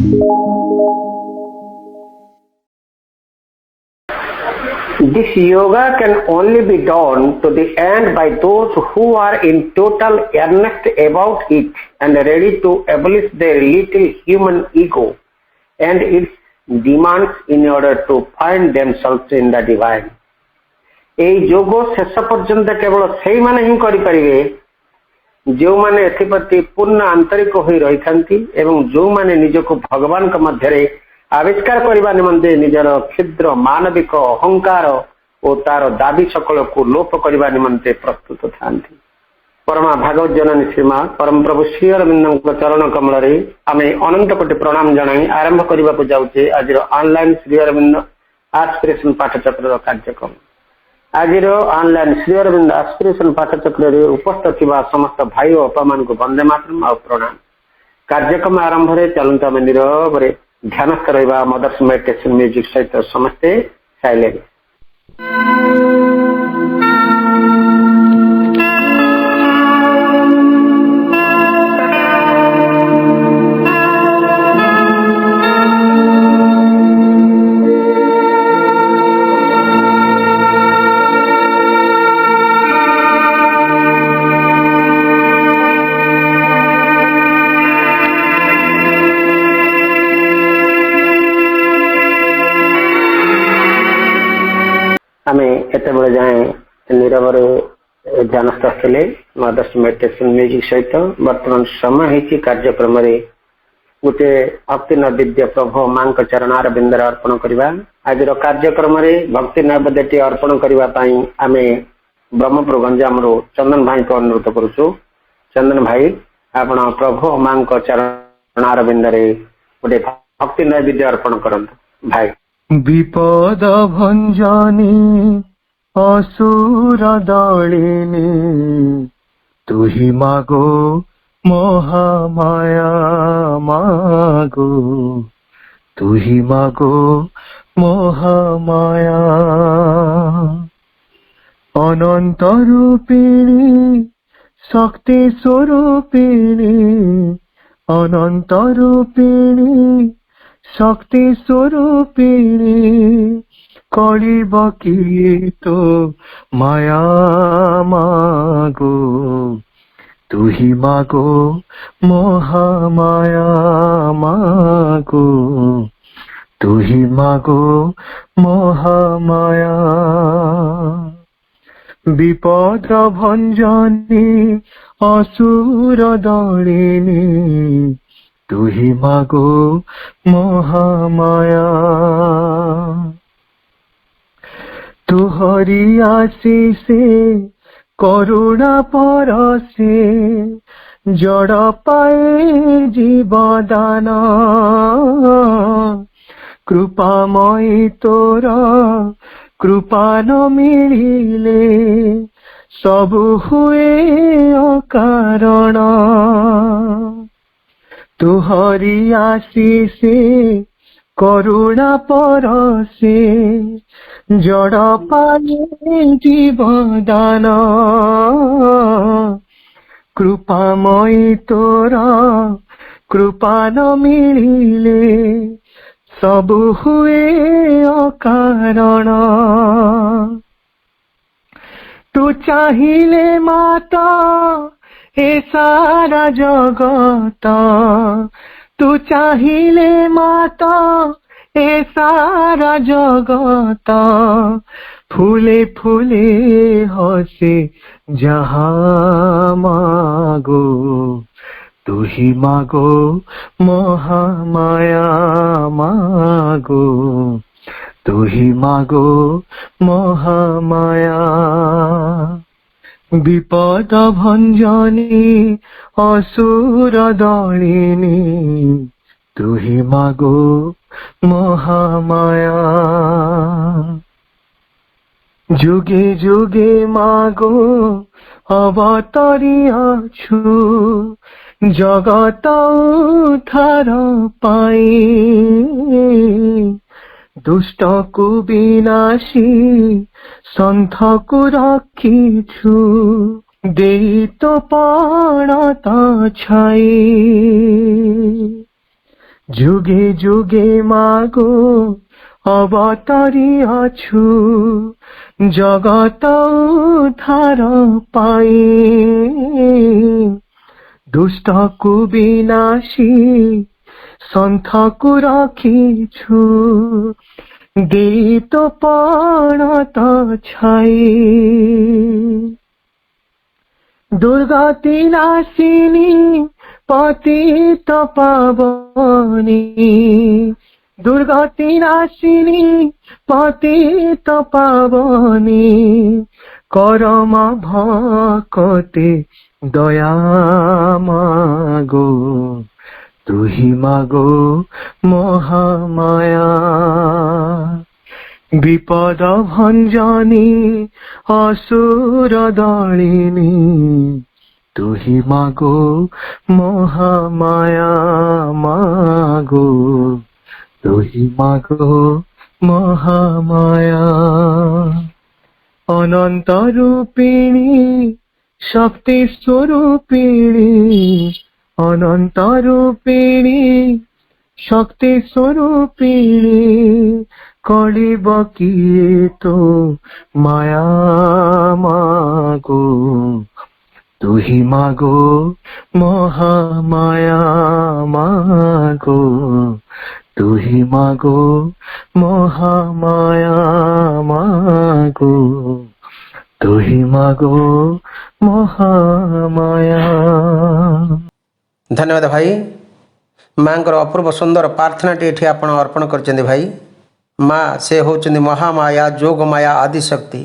This yoga can only be done to the end by those who are in total earnest about it and ready to abolish their little human ego and its demands in order to find themselves in the divine. এই যোଗ ଶେଷ ପର୍ଯ୍ୟନ୍ତ କେବଳ ସେଇମାନେ ହିଁ କରିପାରିବେ ଯେଉଁମାନେ ଏଥିପ୍ରତି ପୂର୍ଣ୍ଣ ଆନ୍ତରିକ ହୋଇ ରହିଥାନ୍ତି ଏବଂ ଯେଉଁମାନେ ନିଜକୁ ଭଗବାନଙ୍କ ମଧ୍ୟରେ ଆବିଷ୍କାର କରିବା ନିମନ୍ତେ ନିଜର କ୍ଷୁଦ୍ର ମାନବିକ ଅହଙ୍କାର ଓ ତାର ଦାବି ସକଳକୁ ଲୋପ କରିବା ନିମନ୍ତେ ପ୍ରସ୍ତୁତ ଥାନ୍ତି। ପରମା ଭାଗବତ ଜନନୀ ଶ୍ରୀମା ପରମ ପ୍ରଭୁ ଶ୍ରୀ ଅରବିନ୍ଦଙ୍କ ଚରଣ କମଳରେ ଆମେ ଅନନ୍ତ କୋଟି ପ୍ରଣାମ ଜଣାଇ ଆରମ୍ଭ କରିବାକୁ ଯାଉଛେ ଆଜିର ଅନଲାଇନ ଶ୍ରୀ ଅରବିନ୍ଦ ଆସ୍ପିରେସନ ପାଠଚକ୍ରର କାର୍ଯ୍ୟକ୍ରମ। ଆଜିର ଅନଲାଇନ ଶ୍ରୀ ଅରବିନ୍ଦ ଆସ୍ପିରେସନ ପାଠଚକ୍ରରେ ଉପସ୍ଥିତ ଥିବା ସମସ୍ତ ଭାଇ ଓ ଅପାମାନଙ୍କୁ ବନ୍ଦେ ମାତରମ୍ ଆଉ ପ୍ରଣାମ। କାର୍ଯ୍ୟକ୍ରମ ଆରମ୍ଭରେ ଚାଲନ୍ତୁ ଆମେ ନିରବରେ ଧ୍ୟାନସ୍ଥ ରହିବା ମଦର୍ସ ମେଡିଟେସନ ମ୍ୟୁଜିକ ସହିତ ସମସ୍ତେ ସାଇଲେଣ୍ଟ। ଆମେ ଏତେବେଳେ ଯାଏ ନିରବରେ ଧ୍ୟାନସ୍ଥ ଥିଲେ ମଦର୍ସ ମେଡିଟେସନ ମ୍ୟୁଜିକ ସହିତ। ବର୍ତ୍ତମାନ ସମୟ ହେଇଛି କାର୍ଯ୍ୟକ୍ରମରେ ଗୋଟିଏ ଭକ୍ତି ନୈବେଦ୍ୟ ପ୍ରଭୁ ମାଙ୍କ ଚରଣାର ବିନ୍ଦରେ ଅର୍ପଣ କରିବା। ଆଜିର କାର୍ଯ୍ୟକ୍ରମରେ ଭକ୍ତି ନୈବେଦ୍ୟଟି ଅର୍ପଣ କରିବା ପାଇଁ ଆମେ ବ୍ରହ୍ମପୁର ଗଞ୍ଜାମରୁ ଚନ୍ଦନ ଭାଇଙ୍କୁ ଅନୁରୋଧ କରୁଛୁ। ଚନ୍ଦନ ଭାଇ ଆପଣ ପ୍ରଭୁ ମାଙ୍କ ଚରଣାର ବିନ୍ଦରେ ଗୋଟିଏ ଭକ୍ତି ନୈବେଦ୍ୟ ଅର୍ପଣ କରନ୍ତୁ। ଭାଇ विपद भंजनी असुर दलिनी तुही मागो महामाया मागो तुही मागो महामाया अनंत रूपिणी शक्ति स्वरूपिणी अनंत रूपिणी शक्ति स्वरूपिणी कलिब की तो माया मागो तुही मागो महामाया मागो तुही मागो महामाया विपद भंजनी असुर दलिनी तुही मागो महामाया तुहरी आशीषे करुणा परसे जड़ पाए जीवदान कृपामयी तोर कृपा न मिलिले सबु हुए अकारण तुहरी आशीषे करुणा परसे जड़ पाए जीवदान कृपामयी तोर कृपा न मिलिले सबु हुए अकारण तू चाहिले माता हे सारा जगत तू चाहिले माता हे सारा जगत फूले फूले हसे जहाँ मागो तुही मागो महामाया मागो तुही मागो महामाया विपद भंजनी असुर दलिनी तुही मागो महामाया जुगे जुगे मागो अवतरियाछु जगत उद्धार पाई दुष्ट को विनाशी संथ को रखिछु देई तो पणत छाई যুগে যুগে মাগো অবতারি আছু জগত উদ্ধার পাই দুষ্টকু বিনাশী সন্থকু রাখিছু দেত পণত ছাই দুর্গতি নাশিনী পতিত পাবনী দুর্গতি নাশিনী পতিত পাবনী করম ভকতে দয়া মাগো তুহি মাগো মহামায়া বিপদ ভঞ্জনী অসুর দলিনী তুহি মাগো মহামায়া মাগো তুহি মাগো মহামায়া অনন্ত রূপিণী শক্তি স্বরূপিণী অনন্ত রূপিণী শক্তি স্বরূপিণী কলিব কি তো মায়া মাগো তুহি মাগো মহামায়া মাগো তুহি মাগো মহামায়া মাগো তুহি মাগো মহামায়া। धन्यवाद भाई माँ अपूर्व सुंदर प्रार्थनाटी ये आप अर्पण कर भाई माँ से होचंदी महामाया जोग माया आदि शक्ति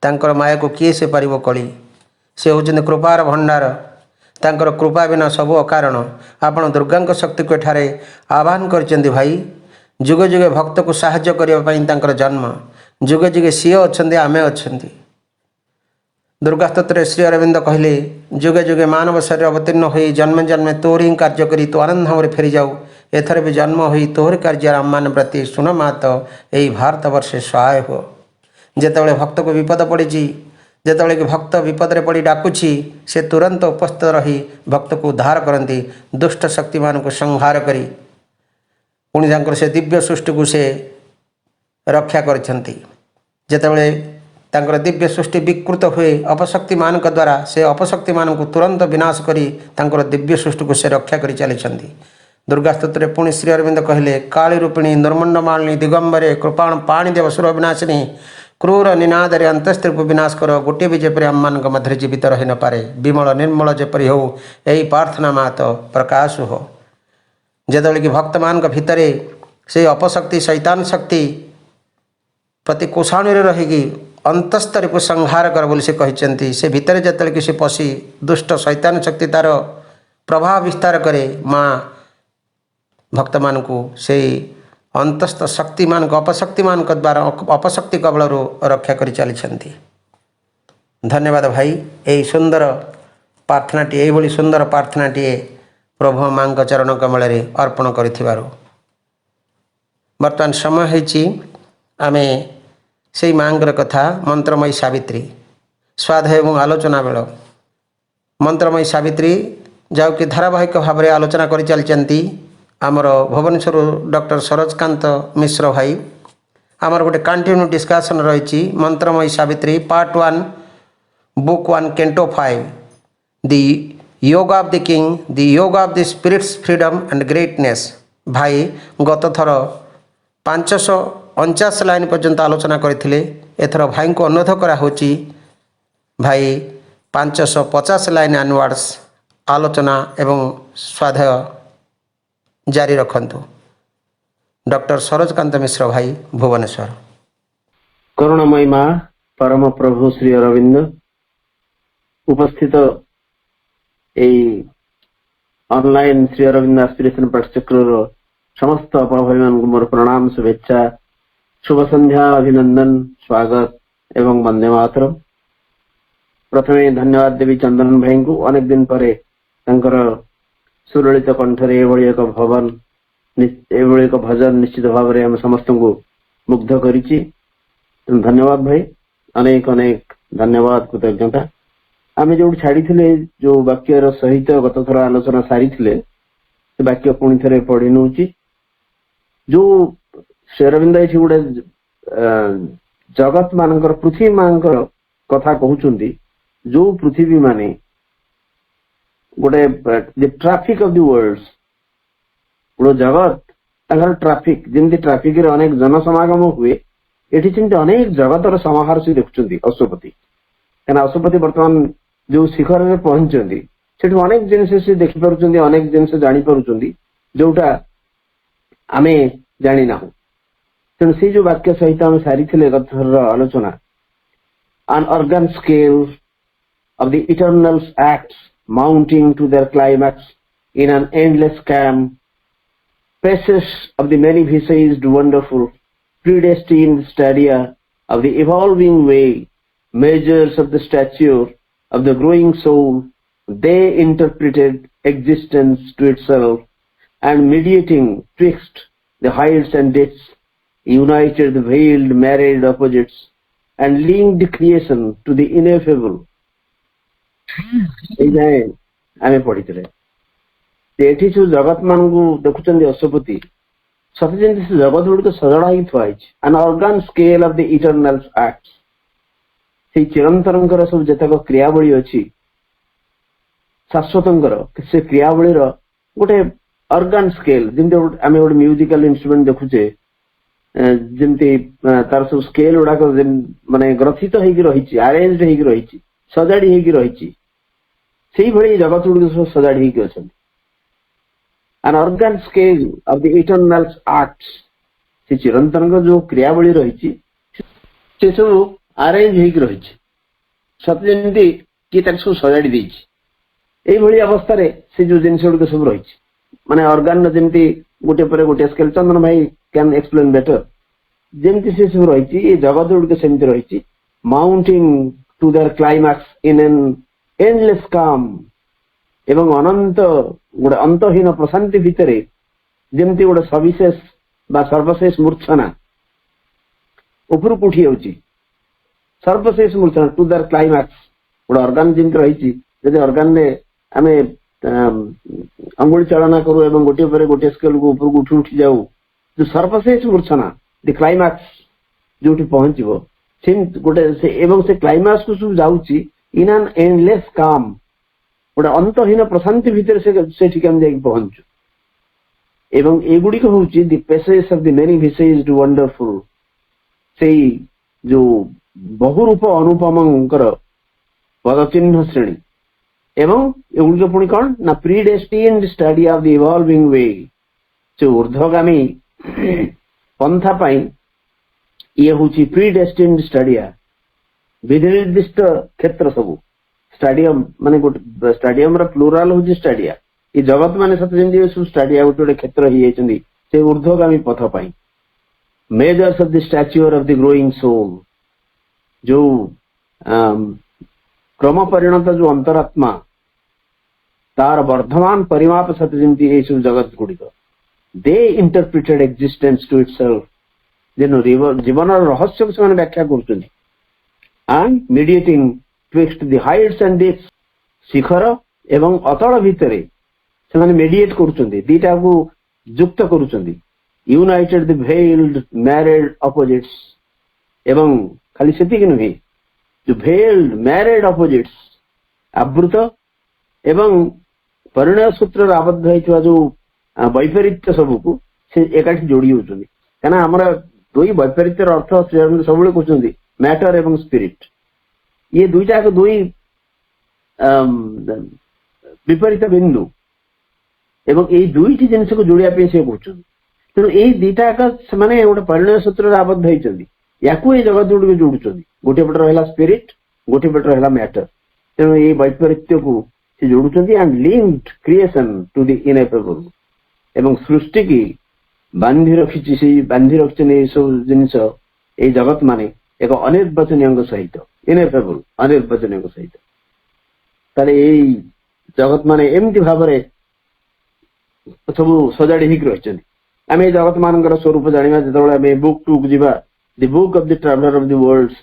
तांकर माया को किए से पारिबो कली से होचंदी कृपार भंडार तांकर कृपा बिना सब अकारण आपण दुर्गा शक्ति को एठारे आह्वान कर भाई जुगे जुगे भक्त को साहाय्य करने तांकर जन्म जुगे जुगे सी अच्छे आमे अच्छे दुर्गा स्तोत्र श्री अरविंद कहले जुगे जुगे मानव शरीर अवतीर्ण हो जन्मे जन्मे तोर ही कार्य करी तो आनंद धाम फेरी जाऊ एथर भी जन्म हो तोहर कार्य आम मान प्रति सुन मात यही भारत वर्षे सहाय हो जेतबले भक्त को विपद पड़ी जेतबले कि भक्त विपद रे पड़ी डाकुची से तुरंत उपस्थित रही भक्त को उद्धार करती दुष्ट शक्ति मान को संहार करी पुणी से दिव्य सृष्टि को से रक्षा करछंती जेतबले तांकर दिव्य सृष्टि विकृत हुए अपशक्ति मान द्वारा से अपशक्ति मान को तुरंत विनाश करी तांकर दिव्य सृष्टि को से रक्षा कर चली दुर्गा स्तोत्र पुणी श्री अरविंद कहले काली रूपिणी निर्मंड मालिनी दिगंबरे कृपाण पाणीदेव सुर विनाशिनी क्रूर निनादरे अंतस्त्री को विनाश कर गोटे भी जेपरी आम मान मध्य जीवित रही न पारे विमल निर्मल जेपरी हो यही प्रार्थना मात प्रकाश हो जेतबले कि भक्त मान भितर से अपशक्ति शैतान शक्ति प्रति कोषाणी रहीकि अंतस्तर को संहार कर बोली से कहते से भितर जिते कि से पशि दुष्ट शैतान शक्ति तार प्रभाव विस्तार करे माँ भक्त मान को से अंतस्थ शक्ति मान अपशक्ति मान द्वारा अपशक्ति कबल रक्षा कर चली धन्यवाद भाई यही सुंदर प्रार्थनाटी यही सुंदर प्रार्थनाटी प्रभु माँ चरण कमल अर्पण कर बर्तमान समय है आमे से मांगर कथा मंत्रमयी सावित्री स्वाध्याय एवं आलोचना बेल मंत्रमयी सावित्री जाऊ कि धारावाहिक भाव में आलोचना कर चलती आमर भुवनेश्वर डॉक्टर सरोजकांत मिश्र भाई आमर गोटे कंटिन्यू डिस्कशन रही मंत्रमयी Savitri part 1 book 1 canto 5 the yoga of the king the yoga of the spirit's freedom and greatness भाई गत थर 549 लाइन पर्यंत आलोचना करते एथर भाई को अनुरोध करा भाई 550 लाइन आनवर्ड्स आलोचना एवं स्वाध्याय जारी रखंतु। डॉक्टर सरोजकांत मिश्र भाई भुवनेश्वर। करुणामयी माँ परम प्रभु श्री अरविंद उपस्थित ऑनलाइन श्री अरविंद एस्पिरेशन पाठचक्र समस्त आपण भाई मान मोर प्रणाम शुभेच्छा शुभ संध्या अभिनंदन स्वागत एवं वंदे मातरम। प्रथमे धन्यवाद देवी चंदन भाई को अनेक दिन पर सुललित कंठरे एक भजन निश्चित भाव में हम समस्त को मुग्ध करिछि। धन्यवाद भाई अनेक अनेक धन्यवाद कृतज्ञता। आम जो छाड़ी जो वाक्यर सहित गत थर आलोचना सारी वाक्य पुणी थे पढ़ी नौची जो शेरविंद ये गोटे जगत मानकर पृथ्वी मानकर कथा कहउचंदी जो पृथ्वी माने गोटे the traffic of the worlds गोटे जगत तांकर ट्रैफिक जेमती ट्रैफिक रे अनेक जनसमागम हुए एठी चिंते अनेक जगतर समाहार से देखुचंदी अश्वपति कहना अश्वपति वर्तमान जो शिखर में पहुंचंदी सेठु अनेक जिनिस से देखि पारुचंदी अनेक जिनिस जानि पारुचंदी जोटा आमे जानि नाहु तेणु से जो वाक्य सहित आम सारी गतर आलोचना an organ scale of the eternal acts mounting to their climax in an endless calm, paces of the many-visaged wonderful, predestined stadia of the evolving way, measures of the stature of the growing soul, they interpreted existence to itself and mediating twixt the heights and depths, united the veiled married opposites and linked creation to the ineffable. आमे पढ़ी एठी जो जगत मान को देखुचंदी अश्वपति सते जेंति से जगत गुड़ी सजड़ा ही थुआई an organ scale of the eternal acts से चिरंतरंकर सब जतक क्रियावली अछि शाश्वतंकर से क्रियावली रो गोटे ऑर्गन स्केल जेंति आमे गोटे म्यूजिकल इंस्ट्रूमेंट देखुचे जेमती तार सब स्केल गुड़ाक माने ग्रथित होगी रही आरेंज होगी रही सजाड़ी होगी रही से भली जगत गुड़ी सब सजाड़ी होगी अच्छा N organ scale of the eternal arts से चिरंतन जो क्रियावली रही से सब आरेंज होगी रही सत जमी किए सब सजाड़ी देई अवस्था से जो जिनस गुड़िक सब रही माने ऑर्गन जमी गोटे पर गोटे स्केल चंदन भाई कैन एक्सप्लेन बेटर जेमती से सब रही जगत गुड़िक सेमती रही mounting to their climax in an endless calm एवं अनंत गोटे अंतहीन प्रशांति भितर जेमती गोटे सविशेष बा सर्वशेष मूर्छना उपरକୁ उठी जाउची सर्वशेष मूर्छना टू देयर क्लाइमैक्स गोटे ऑर्गन जेमती रही जदि ऑर्गन ने आमे अंगुली चालना करू एवं गोटे पर गोटे स्केल को ऊपर उठी उठी जाऊ जो सर्वशेष मूर्छना द क्लाइमैक्स जो पहुंचो गोटे से क्लाइमैक्स को सब जाऊँगी इन एन एंडलेस काम गोटे अंतहीन प्रशांति भितर से पहुंचु एवं एगुड़िक हूँ the passage of the many visaged wonderful से जो बहुरूप अनुपमंकर पदचिन्ह श्रेणी एवं एगुड़िक पुणी कौन ना प्रीडेस्टिन्ड स्टडी ऑफ द इवॉल्विंग वे जो ऊर्ध्वगामी पंथा पाई ये हूँ प्रीडेस्टिन्ड स्टाडिया विधिनिर्दिष्ट क्षेत्र सब स्टाडियम माने गोटे स्टाडियम प्लूराल हूँ स्टाडिया ये जगत माने सत जमी सब स्टाडिया गोटे गोटे क्षेत्र ही से ऊर्ध्वगामी पथ by measures of the stature of the growing soul जो क्रम परिणत जो अंतरात्मा तार वर्धमान परिमाप सत जमी ये सब जगत गुड़िक they interpreted existence to itself जेनो जीवन रहस्य को से व्याख्या कर mediating twixt the heights and depths शिखर एवं अतल भितर से मीडिएट करूटा को युक्त करुचंदी united the veiled married opposites एवं खाली सेतिक नुहे जो भेल्ड मैरिड अपोजिट्स आवृत एवं परिणय सूत्र आबद्ध होता जो वैपरीत्य सबको से एकाठी जोड़ी होती क्या आमर दुई वैपरीत्यर अर्थ सब कहते मैटर एवं स्पिरिट ये दुईटा दुई विपरीत बिंदु एवं ये दुईटी जिनस को जोड़ापी से कहते तेणु ये दीटा से गोटे परिणय सूत्र आबद्ध होती या जगत गुड़ जोड़ुं गोटे पट रहा स्पिरिट गोटे पट रहा मैटर तेणु ये वैपरीत्य को से जोड़ुं and linked creation to the ineffable एवं सृष्टि की बांधी रखी सब जिनस ये जगत माने एक अनिर्वचनीय सहित इनएफेबल अनिर्वचनीय सहित ताले यही जगत माने एमती भाव सब सजाड़ी रही आम जगत मान स्वरूप जाना जो बुक टू जीवा the book of the traveller of the worlds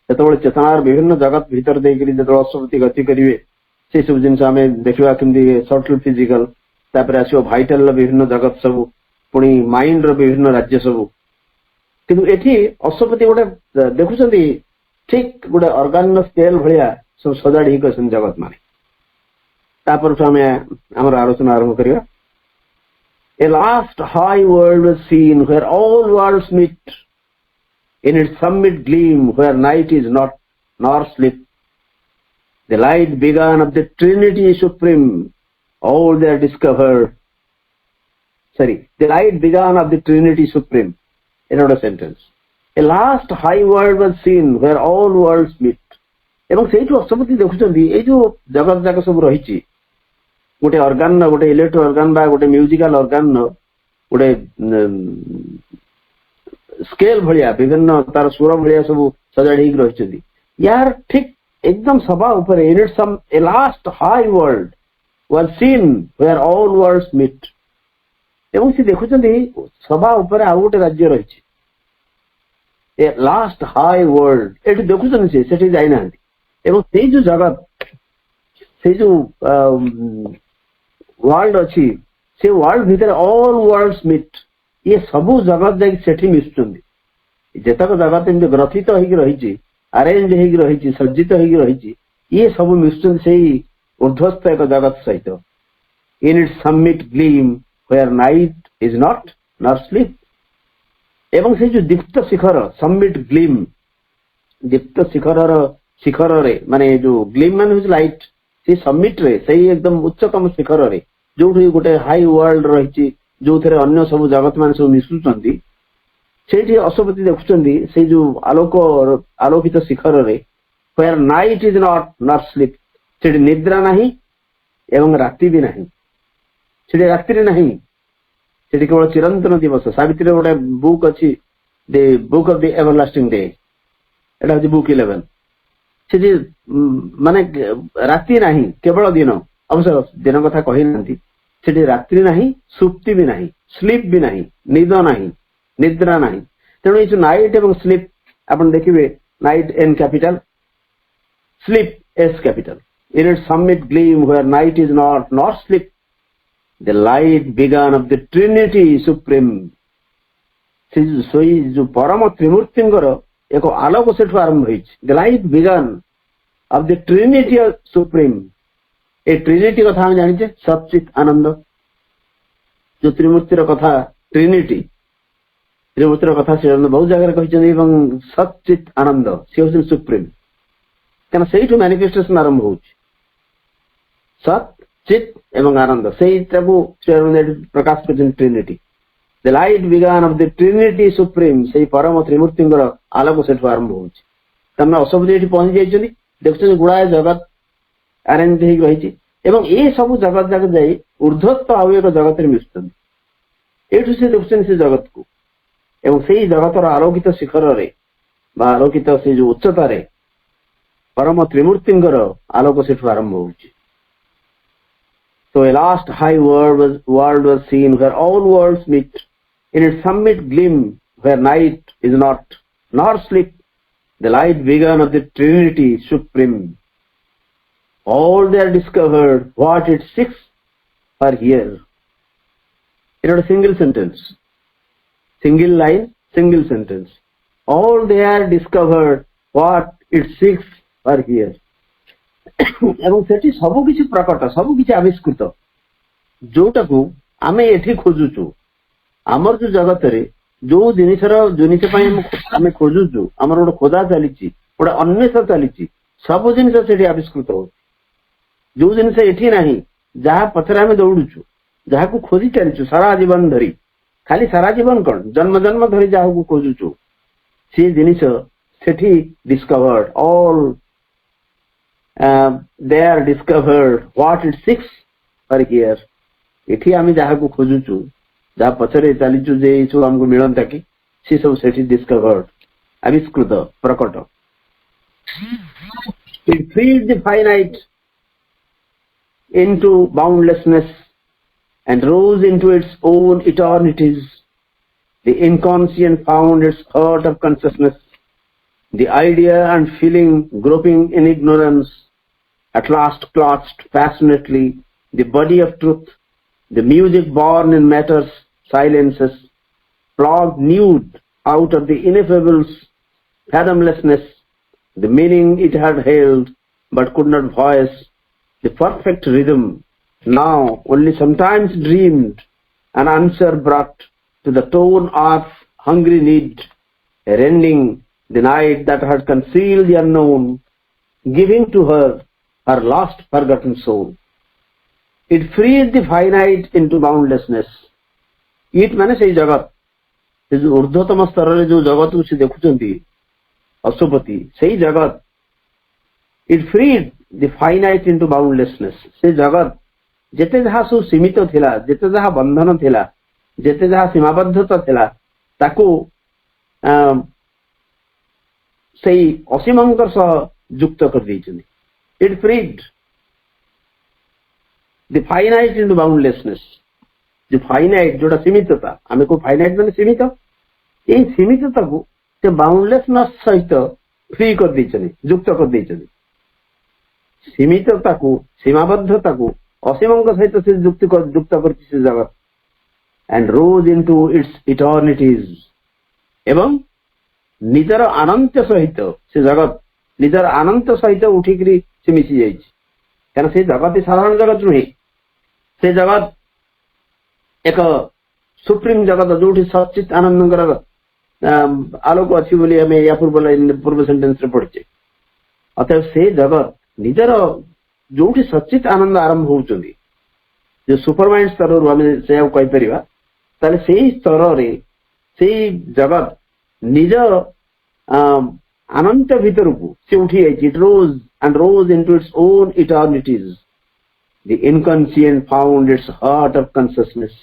जो चेतनार विभिन्न जगत भीतर देकर जो अश्वपति गति करेंगे से सब जिन देखा कमी सटल फिजिकल तापर आसो भाइटाल विभिन्न जगत सब पुणी माइंड रो विभिन्न राज्य सब किंतु एठी अशोपति गोटे देखुछंती ठीक गोटे ऑर्गन स्केल भलिया सब सजाड़ी ही करछन जगत माने तापर हमें हमर आलोचना आरंभ करिया A last high world was seen where all worlds meet in its summit gleam where night is not nor sleep. The light began of the Trinity Supreme, all there discovered. The light began of the Trinity Supreme. Another sentence. A last high world was seen where all worlds meet. ଏବଂ ସେଇଠୁ ଅଶୋପତି ଦେଖୁଛନ୍ତି ଏଇ ଯୋଉ ଜଗତ ଯାକ ସବୁ ରହିଛି गोटे organ गोटे इलेक्ट्रो ऑर्गन बा गोटे म्यूजिकल ऑर्गन गोटे स्केल भलिया विभिन्न तार स्वर भलिया सब सजाड़ी रही यार ठीक एकदम सभा ऊपर in its summit a last high world was seen where all worlds meet एवं से देखुछंती सभा ऊपर आ गोटे राज्य रही ए लास्ट हाई वर्ल्ड एठी देखुछंती से सेठी जाई नांती एवं सेई जो जगत से जो वर्ल्ड अच्छी से वर्ल्ड भीतर ऑल वर्ल्ड्स मीट ये सबू जगत जाकि सेठी मिशुचंदी जेतक जगत एमती ग्रथित होइकी रही अरेंज होइकी रही सज्जित होइकी रही ये सब मिशुचंदी सेही ऊर्ध्वस्थ एक जगत सहित in its summit gleam where night is not nor sleep एवं से जो दीप्त शिखर समिट ग्लीम दीप्त शिखर रे माने जो ग्लीम मान लाइट से समिट रे सही एकदम उच्चतम शिखर रे जो गोटे हाई वर्ल्ड रही जो अन्य सब जगत मान सब मिशुचंदी सेठी अशोपति देखुचंदी से जो आलोकित शिखर रे where night is not not sleep सेठी निद्रा नहीं एवं राति भी नहीं सेठी रात्रि नहीं सेठी केवल चिरंतन दिवस सावित्री गोटे बुक अच्छी the book of the everlasting day एटा होची बुक 11 से माने राति नहीं केवल दिन अवश्य दिन कथा कही ना से रात्रि नहीं सुप्ति भी नहीं स्लीप भी नहीं निद नहीं निद्रा नहीं तेणु ये नाइट एवं स्लीप आप देखिए night N capital sleep S capital in its summit gleam where night is not not sleep the light began of the Trinity supreme सोई जो परम त्रिमूर्तिंकर एक आलोक से आरंभ हो the light began of the Trinity supreme ए ट्रिनिटी कथा हम जानिचे सच्चित आनंद जो त्रिमूर्तिर कथा ट्रिनिटी त्रिमूर्तिर कथा से बहुत जगह कहते सच्चित आनंद सी हूँ सुप्रीम क्या से मैनिफेस्टेशन आरंभ हो सत चित एवं आनंद से प्रकाश कर Trinity the light began of the Trinity supreme से परम त्रिमूर्तिंकर आलोक से आरंभ हो अशोपति ये पहुंची जाइए देखुं गुड़ाए जगत अरेंज रही ये सब जगत जाक जा ऊर्ध्वस्थ आउ एक जगत मिशुचंदी एठू से देखुं से जगत को एवं से जगतर आलोकित शिखर रे आलोकित से जो उच्चतार परम त्रिमूर्तिंकर आलोक से आरंभ हो So a last high world was seen where all worlds meet in its summit gleam where night is not nor sleep the light begun of the Trinity Supreme all there discovered what it seeks are here in a single sentence single line single sentence all there discovered what it seeks are here एवं सेठी सबु किछि प्रकट सबु किछि आविष्कृत जोटा को आमे एठी खोजुचु हमर जो जगत रे जो जिनिस आमे खोजुचु हमर गोटे खोजा चलीछि गोटे अन्वेषण चलीछि सब जिनिस सेठी आविष्कृत हो जो जिनिस एठी नाही जहा पथरे आमे दौड़ुचु जहा को खोजी चलीछु सारा जीवन धरी खाली सारा जीवन कोन जन्म जन्म धरी जहा को खोजुचु से जिनिस सेठी discovered all they are discovered what it seeks are here एठी आमी जहा को खोजुचु जहा पछरे चलीचु जे सब हमको मिलंता कि से सब सेठी डिस्कवर्ड आविष्कृत प्रकट it freed the finite into boundlessness and rose into its own eternities the inconscient found its heart of consciousness the idea and feeling groping in ignorance at last clutched passionately the body of truth, the music born in matter's silences, plucked nude out of the ineffable fathomlessness, the meaning it had held, but could not voice, the perfect rhythm, now only sometimes dreamed, an answer brought to the tone of hungry need, rending the night that had concealed the unknown, giving to her her lost forgotten soul. It freed the finite into boundlessness. It माने से जगत से जो ऊर्ध्वतम स्तर रे जो जगत को से देखुचंती अशुपति से जगत it freed the finite into boundlessness. से जगत जेते जहाँ सु सीमित थिला, जेते जहाँ बंधन थिला, जेते जहाँ सीमाबद्धता थिला, ताको सही असीमंकर सह युक्त कर दीचनी. It freed the finite into boundlessness. जो फाइनाइट जोड़ा सीमितता, आमे को फाइनाइट माने सीमित, ये सीमितता को ते बाउंडलेसनेस सहित फ्री कर दीचनी, युक्त कर दीचनी. सीमितता को, सीमाबद्धता को असीमंक सहित से युक्त कर से जगत and rose into its eternities. एवं निजर अनंत सहित से जगत निजर अनंत सहित उठिकरी से मिसी जाइछि. कारण से जगत साधारण जगत नुहे, से जगत एक सुप्रीम जगत जो सचित आनंद आलोक अच्छी बोली हमें या पूर्व सेंटेन्स रे पढ़िचे. अतः से जगत निजर जो सचित आनंद आरंभ होउचंदी, जो सुपरमाइंड स्तर रु हमें से कहि परिबा, ताले से स्तर रे से जगत निज अनंत भीतर को से उठी जाइछि. It rose and rose into its own eternities. The inconscient found its heart of consciousness.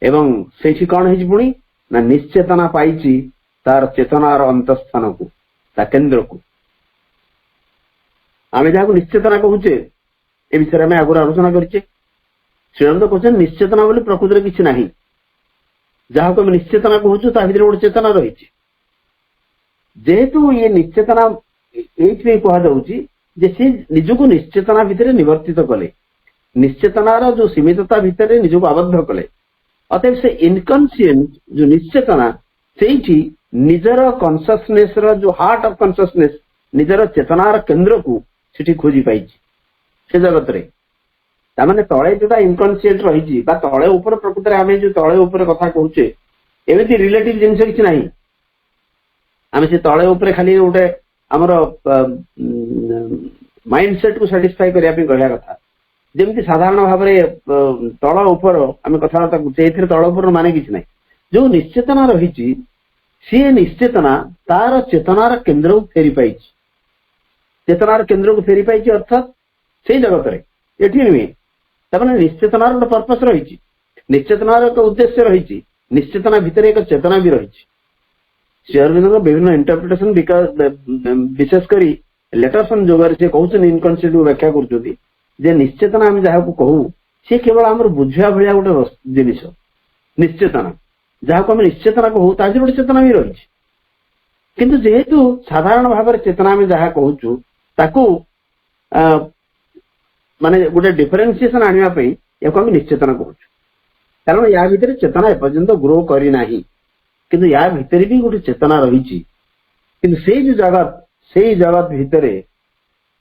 एवं सेठी कौन है पुणी ना निश्चेतना पाइछि तार चेतनार अंतस्थान को, ता केंद्र को. आमे जहाँ को निश्चेतना कहूचे ए विषय में आगुरी आलोचना करिचे. श्रीनंद कहते निश्चेतना बोले प्रकृति किसी नहीं. जहाँ को निश्चेतना कहूचु ता भीतर गोटे चेतना रही. जेहेतु ये निश्चेतना ये कह जाऊँगी जे सी निजको निश्चेतना भितर निवर्तित कले, निश्चेतनार जो सीमितता भितर निजको आबद्ध कले. अतएव से इनकॉन्शियंट जो निश्चेतना से निजर कॉन्शियसनेस रो जो हार्ट ऑफ कॉन्शियसनेस निजर चेतनार केंद्र को सिटी खोजी पाई से जगत रे. तामाने तळे जोटा इनकॉन्शियंट रही बा तळे ऊपर प्रकृति रे आमे जो तळे ऊपर कथा कहूचे एमिति रिलेटिव जिंस किछि नाही. आमे से तळे ऊपर खाली गोटे हमर माइंडसेट को सैटिस्फाई करिया पे कहया कथा. जेमति साधारण भाव में तळ ऊपर आमे कथाबार्ता करते तळ ऊपर माने किछि नाही. जो निश्चेतना रही सी निश्चेतना तार चेतनार केंद्र को फेरी पाई, चेतनार केंद्र को फेरी पाई अर्थात से जगत रे एठी नुहे. तमाने निश्चेतनार गोटे पर्पस रही, निश्चेतनार एक उद्देश्य रही, निश्चेतना भितर एक चेतना भी रही. श्री अरविंद विभिन्न इंटरप्रिटेशन विशेषकर लेटर्स ऑन जोगर से कहउछन इनकॉन्शियंट व्याख्या करछथि जे निश्चेतना हम जहाँ को कहू सी केवल आमर बुझा भाया गोटे जिनिस. निश्चेतना जहाँ को आम निश्चेतना कहू ता गोटे चेतना भी रही. किंतु जेहेतु साधारण भाव में चेतना आम जहाँ कहूचु ताकू माने गोटे डिफरेन्सिएशन आनिबा या निश्चेतना कहूचु. कारण या भितर चेतना एपर्यंत ग्रो करी नाही, किंतु या भितर भी गोटे चेतना रही. किंतु से जो जगत भितर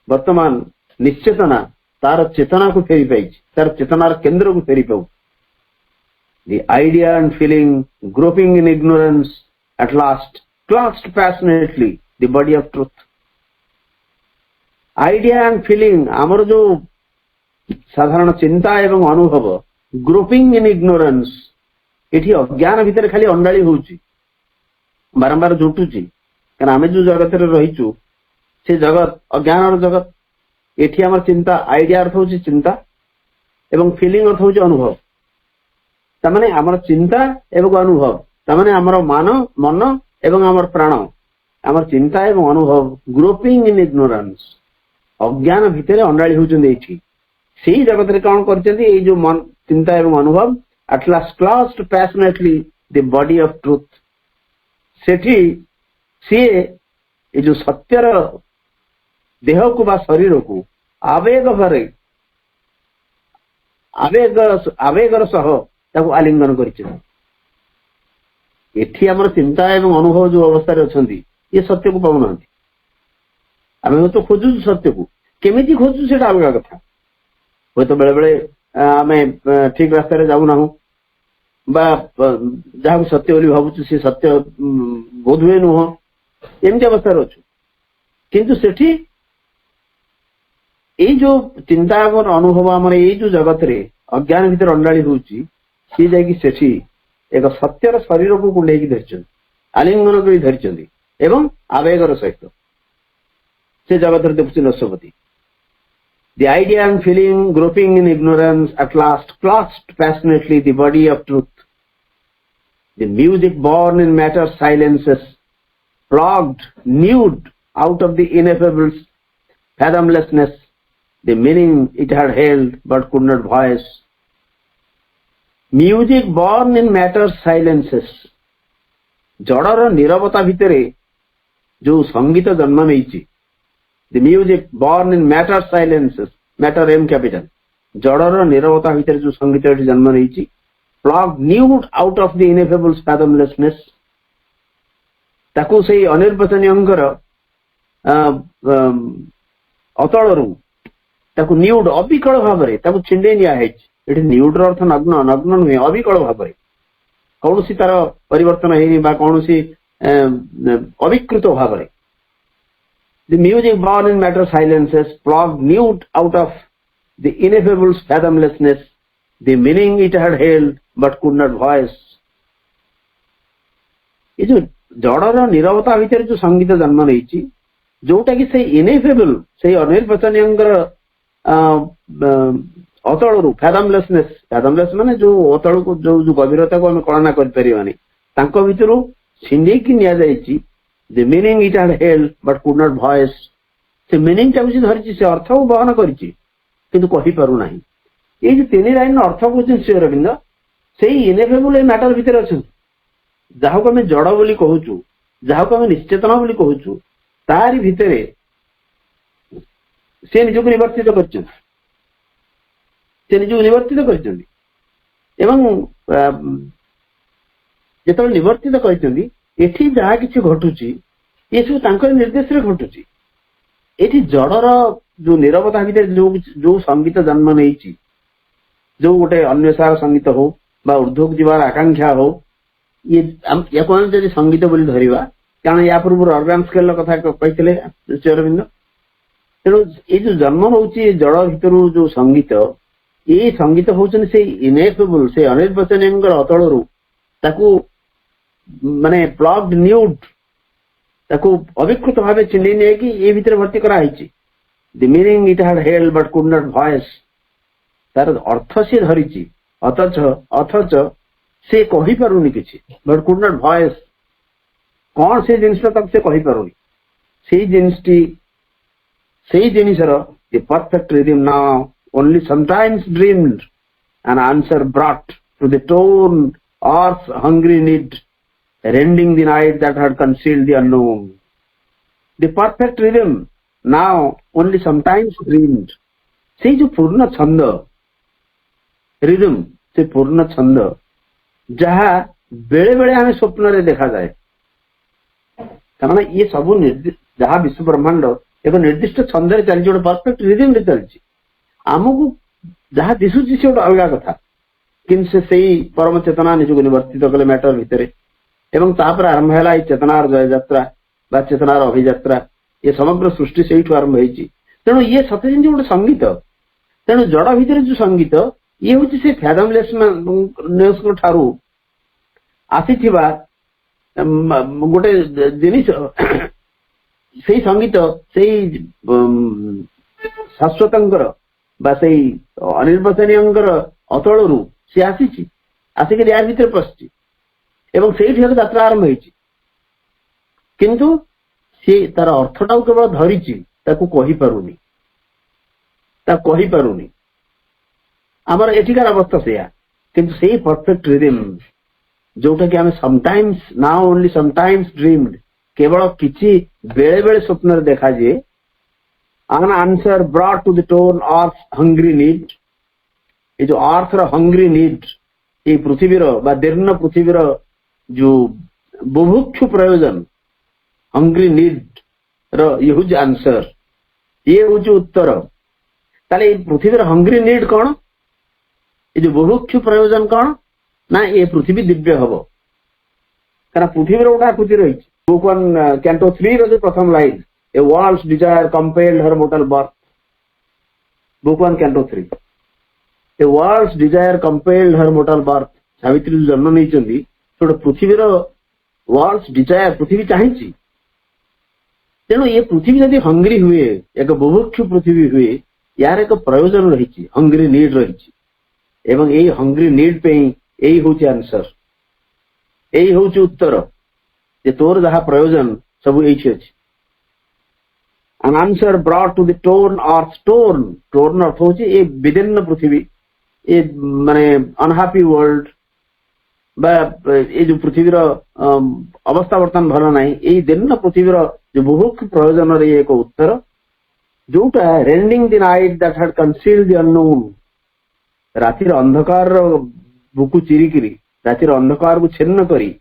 वर्तमान निश्चेतना तार चेतना को फेरी पाई, तार चेतनार केंद्र को फेरी पाऊ. The idea and feeling groping in ignorance at last clasped passionately the body of truth. Idea and feeling आमर जो साधारण चिंता एवं अनुभव ग्रोपिंग इन इग्नोरेंस एठी अज्ञान भितर खाली अंडाळी होउची, बारंबार जुटुची. कारण आमे जो जगत रे रहिचु से जगत अज्ञान जगत. एठी आमर चिंता आइडिया अर्थ होची चिंता एवं फीलिंग अर्थ होची अनुभव. तमाने आमर चिंता एवं अनुभव तमाने आमर मन एवं आमर प्राण आमर चिंता एवं अनुभव ग्रोपिंग इन इग्नोरेंस अज्ञान भितर अंडाळी होउचंदी. एठी सेही जगत रे कोन करचंदी ए जो मन चिंता एवं अनुभव at last clasped passionately the body of truth. Sethi CA ये जो सत्यर देह को बा शरीर को आवेग भरे आवेगर सह ତାକୁ ଆଲିଙ୍ଗନ କରିଛନ୍ତି। ଏଠି ଆମର ଚିନ୍ତା ଏବଂ ଅନୁଭବ ଯୋଉ ଅବସ୍ଥାରେ ଅଛନ୍ତି ଇଏ ସତ୍ୟକୁ ପାଉନାହାନ୍ତି। ଆମେ ହୁଏତ ଖୋଜୁଛୁ ସତ୍ୟକୁ, କେମିତି ଖୋଜୁଛୁ ସେଇଟା ଅଲଗା କଥା। ହୁଏତ ବେଳେ ବେଳେ ଆମେ ଠିକ ରାସ୍ତାରେ ଯାଉନାହୁଁ ବା ଯାହାକୁ ସତ୍ୟ ବୋଲି ଭାବୁଛୁ ସେ ସତ୍ୟ ବୋଧହୁଏ ନୁହଁ, ଏମିତି ଅବସ୍ଥାରେ ଅଛୁ। କିନ୍ତୁ ସେଠି ଏଇ ଯୋଉ ଚିନ୍ତା ଆମର ଅନୁଭବ ଆମର ଏଇ ଯୋଉ ଜଗତରେ ଅଜ୍ଞାନ ଭିତରେ ଅଣ୍ଡାଳି ହଉଛି, ସିଏ ଯାଇକି ସେଠି ଏକ ସତ୍ୟର ଶରୀରକୁ କୁଣ୍ଡେଇକି ଧରିଛନ୍ତି, ଆଲିଙ୍ଗନ କରି ଧରିଛନ୍ତି ଏବଂ ଆବେଗର ସହିତ ସେ ଜଗତରେ ଦେଖୁଛି ନଶପତି। The idea and feeling groping in ignorance at last clasped passionately the body of truth. The music born in matter silences, plucked, nude out of the ineffable fathomlessness, the meaning it had held but could not voice. Music born in matter silences. ଜଡ଼ର ନିରବତା ଭିତରେ ଯୋଉ ସଙ୍ଗୀତ ଜନ୍ମ ନେଇଛି, the music born in matter silences, matter M capital, ଜଡ଼ର ନିରବତା ଭିତରେ ଯୋଉ ସଙ୍ଗୀତ ଏଠି ଜନ୍ମ ନେଇଛି, plucked nude out of the ineffable fathomlessness, ତାକୁ ସେଇ ଅନିର୍ବଚନୀୟଙ୍କର ଅତଳରୁ ତାକୁ ନ୍ୟୁଡ୍ ଅବିକଳ ଭାବରେ ତାକୁ ଛିଣ୍ଡେଇ ନିଆହେଇଛି। ଏଠି ନ୍ୟୁଡ୍ ର ଅର୍ଥ ନଗ୍ନ, ନଗ୍ନ ନୁହେଁ, ଅବିକଳ ଭାବରେ କୌଣସି ତାର ପରିବର୍ତ୍ତନ ହେଇନି ବା କୌଣସି ଅବିକୃତ ଭାବରେ। The music born in matter silences, plucked nude out of the ineffable fathomlessness, the meaning it had held but could not voice. ଏ ଯୋଉ ଜଡ଼ର ନିରବତା ଭିତରେ ଯୋଉ ସଙ୍ଗୀତ ଜନ୍ମ ନେଇଛି, ଯୋଉଟା କି ସେଇ ଇନେଫେବଲ, ସେଇ ଅନିର୍ବଚନୀୟଙ୍କର ଅତଳରୁ ଫ୍ୟାଦମଲେସନେସ୍, ଫ୍ୟାଦମଲେସ୍ ମାନେ ଯୋଉ ଅତଳକୁ ଯୋଉ ଗଭୀରତାକୁ ଆମେ କଳନା କରିପାରିବାନି, ତାଙ୍କ ଭିତରୁ ଛିଣ୍ଡେଇକି ନିଆଯାଇଛି। The meaning it had held but could not voice. ସେ ମିନିଂ ଟାକୁ ସେ ଧରିଛି, ସେ ଅର୍ଥକୁ ବହନ କରିଛି କିନ୍ତୁ କହିପାରୁନାହିଁ। ଏଇ ଯୋଉ ତିନି ଲାଇନର ଅର୍ଥ କହୁଛନ୍ତି ଶ୍ରୀ ଅରବିନ୍ଦ, ସେଇ ଇନେଫେବୁଲ ଏ ମ୍ୟାଟର ଭିତରେ ଅଛନ୍ତି। ଯାହାକୁ ଆମେ ଜଡ଼ ବୋଲି କହୁଛୁ, ଯାହାକୁ ଆମେ ନିଶ୍ଚେତନ ବୋଲି କହୁଛୁ, ତାରି ଭିତରେ ସେ ନିଜକୁ ନିବର୍ତ୍ତିତ କରିଛନ୍ତି, ସେ ନିଜକୁ ନିବର୍ତ୍ତିତ କରିଛନ୍ତି। ଏବଂ ଯେତେବେଳେ ନିବର୍ତ୍ତିତ କରିଛନ୍ତି, ଏଠି ଯାହା କିଛି ଘଟୁଛି ଏସବୁ ତାଙ୍କର ନିର୍ଦ୍ଦେଶରେ ଘଟୁଛି। ଏଠି ଜଡ଼ର ଯୋଉ ନିରବତା ଭିତରେ ଯୋଉ ସଙ୍ଗୀତ ଜନ୍ମ ନେଇଛି, ଯୋଉ ଗୋଟେ ଅନ୍ୱେଷାର ସଙ୍ଗୀତ ହଉ ବା ଉର୍ଦ୍ଧ୍ୱକୁ ଯିବାର ଆକାଂକ୍ଷା ହଉ, ୟାକୁ ଆମେ ଯଦି ସଙ୍ଗୀତ ବୋଲି ଧରିବା, କାରଣ ୟା ପୂର୍ବରୁ ଅର୍ଗାନ ସ୍କେଲର କଥା କହିଥିଲେ ଶ୍ରୀ ଅରବିନ୍ଦ। ତେଣୁ ଏଇ ଯୋଉ ଜନ୍ମ ହଉଛି ଜଳ ଭିତରୁ ଯୋଉ ସଙ୍ଗୀତ, ଏଇ ସଙ୍ଗୀତ ହଉଛନ୍ତି ସେଇ ଇନେଫେବୁଲ, ସେଇ ଅନିର୍ବଚନୀୟଙ୍କର ଅତଳରୁ ତାକୁ ମାନେ ପ୍ଲଗ୍ଡ ନ୍ୟୁଡ୍, ତାକୁ ଅବିକୃତ ଭାବେ ଛିଣ୍ଡେଇ ନେଇକି ଏ ଭିତରେ ଭର୍ତ୍ତି କରାହେଇଛି। The meaning it had held but could not voice, ତାର ଅର୍ଥ ସିଏ ଧରିଛି ଅଥଚ ସେ କହିପାରୁନି କିଛି। ବଟ୍ କୁଡ୍ ନଟ୍ ଭଏସ୍, କଣ ସେ ଜିନିଷଟା ତାକୁ ସେ କହିପାରୁନି। ସେଇ ଜିନିଷର the perfect rhythm now only sometimes dreamed, an answer brought to the torn earth's hungry need, rending the night that had concealed the unknown. The perfect rhythm now only sometimes dreamed. ସେଇ ଯୋଉ ପୂର୍ଣ୍ଣ ଛନ୍ଦ rhythm, ସେ ପୂର୍ଣ୍ଣ ଛନ୍ଦ ଯାହା ବେଳେ ବେଳେ ଆମେ ସ୍ୱପ୍ନରେ ଦେଖାଯାଏ। କାରଣ ଇଏ ସବୁ ଯାହା ବିଶ୍ୱ ବ୍ରହ୍ମାଣ୍ଡ ଏକ ନିର୍ଦ୍ଦିଷ୍ଟ ଛନ୍ଦରେ ଚାଲିଛି, ଗୋଟେ ପରଫେକ୍ଟ ରିଦମ୍ରେ ଚାଲିଛି। ଆମକୁ ଯାହା ଦିଶୁଛି ସେ ଗୋଟେ ଅଲଗା କଥା, କିନ୍ତୁ ସେ ସେଇ ପରମ ଚେତନା ନିଜକୁ ନିବର୍ତ୍ତିତ କଲେ ମ୍ୟାଟର ଭିତରେ, ଏବଂ ତାପରେ ଆରମ୍ଭ ହେଲା ଏଇ ଚେତନାର ଜୟଯାତ୍ରା ବା ଚେତନାର ଅଭିଯାତ୍ରା। ଏ ସମଗ୍ର ସୃଷ୍ଟି ସେଇଠୁ ଆରମ୍ଭ ହେଇଛି। ତେଣୁ ଇଏ ସତେ ଯେମିତି ଗୋଟେ ସଙ୍ଗୀତ। ତେଣୁ ଜଡ଼ ଭିତରେ ଯୋଉ ସଙ୍ଗୀତ, ଇଏ ହଉଛି ସେ ଫ୍ୟାଦମଲେସନେସ୍ ଠାରୁ ଆସିଥିବା ଗୋଟେ ଜିନିଷ। ସେଇ ସଙ୍ଗୀତ ସେଇ ଶାଶ୍ୱତଙ୍କର ବା ସେଇ ଅନିର୍ବଚନୀୟଙ୍କର ଅତଳରୁ ସେ ଆସିଛି, ଆସିକି ୟା ଭିତରେ ପଶିଛି ଏବଂ ସେଇଠି ଯାତ୍ରା ଆରମ୍ଭ ହେଇଛି। କିନ୍ତୁ ସେ ତାର ଅର୍ଥଟାକୁ କେବଳ ଧରିଛି, ତାକୁ କହିପାରୁନି। ଆମର ଏଠିକାର ଅବସ୍ଥା ସେଇଆ। କିନ୍ତୁ ସେଇ ପରଫେକ୍ଟ ରିଦିମ୍ ଯୋଉଟା କି ଆମେ ସମଟାଇମ୍ସ ନାଓ ଓନ୍ଲି ସମଟାଇମ୍ସ ଡ୍ରିମ୍ଡ, କେବଳ କିଛି ବେଳେ ବେଳେ ସ୍ୱପ୍ନରେ ଦେଖାଯାଏ। an answer brought to the torn earth's hungry need, ଏ ଯୋଉ ଅର୍ଥର ହଙ୍ଗରି ନିଡ୍, ये पृथ्वीर बा दीर्ण पृथ्वीर जो बुभुक्षु प्रयोजन हंग्री नीड ह्यूज आंसर ये हूँ उत्तर। ताले पृथ्वीर हंग्री नीड कौन ये जो बुभुक्षु प्रयोजन कौन ना ये पृथ्वी दिव्य हम कारण पृथ्वीर गोटे आकृति रही बुक 1 कैंटो 3 रो प्रथम line a world's desire compelled her mortal birth book 1 canto 3 a world's desire compelled her mortal birth Savitri जो जन्म नहीं छोटे पृथ्वीर वर्ल्ड्स डिजायर पृथ्वी चाहिए तेणु ये पृथ्वी जदि हंग्री हुए एक बुभुक्षु पृथ्वी हुए यार एक प्रयोजन रही हंग्री नीड रही एवं यही हंग्री नीड पे यही हूँ आंसर यही हूँ उत्तर जे तोर जहा प्रयोजन सब ये अच्छी an answer brought to the torn earth torn अर्थ हूँ ये विदीर्ण पृथ्वी ये माने अनहैप्पी वर्ल्ड ये जो पृथ्वीर अवस्था बर्तमान भल ना यही दीर्ण पृथ्वीर जो बुभुक्ष प्रयोजन एक उत्तर जोटा rending the night that had concealed the unknown रातिर अंधकार बुकु चिरिकिरी रातिर अंधकार को छिन्न करी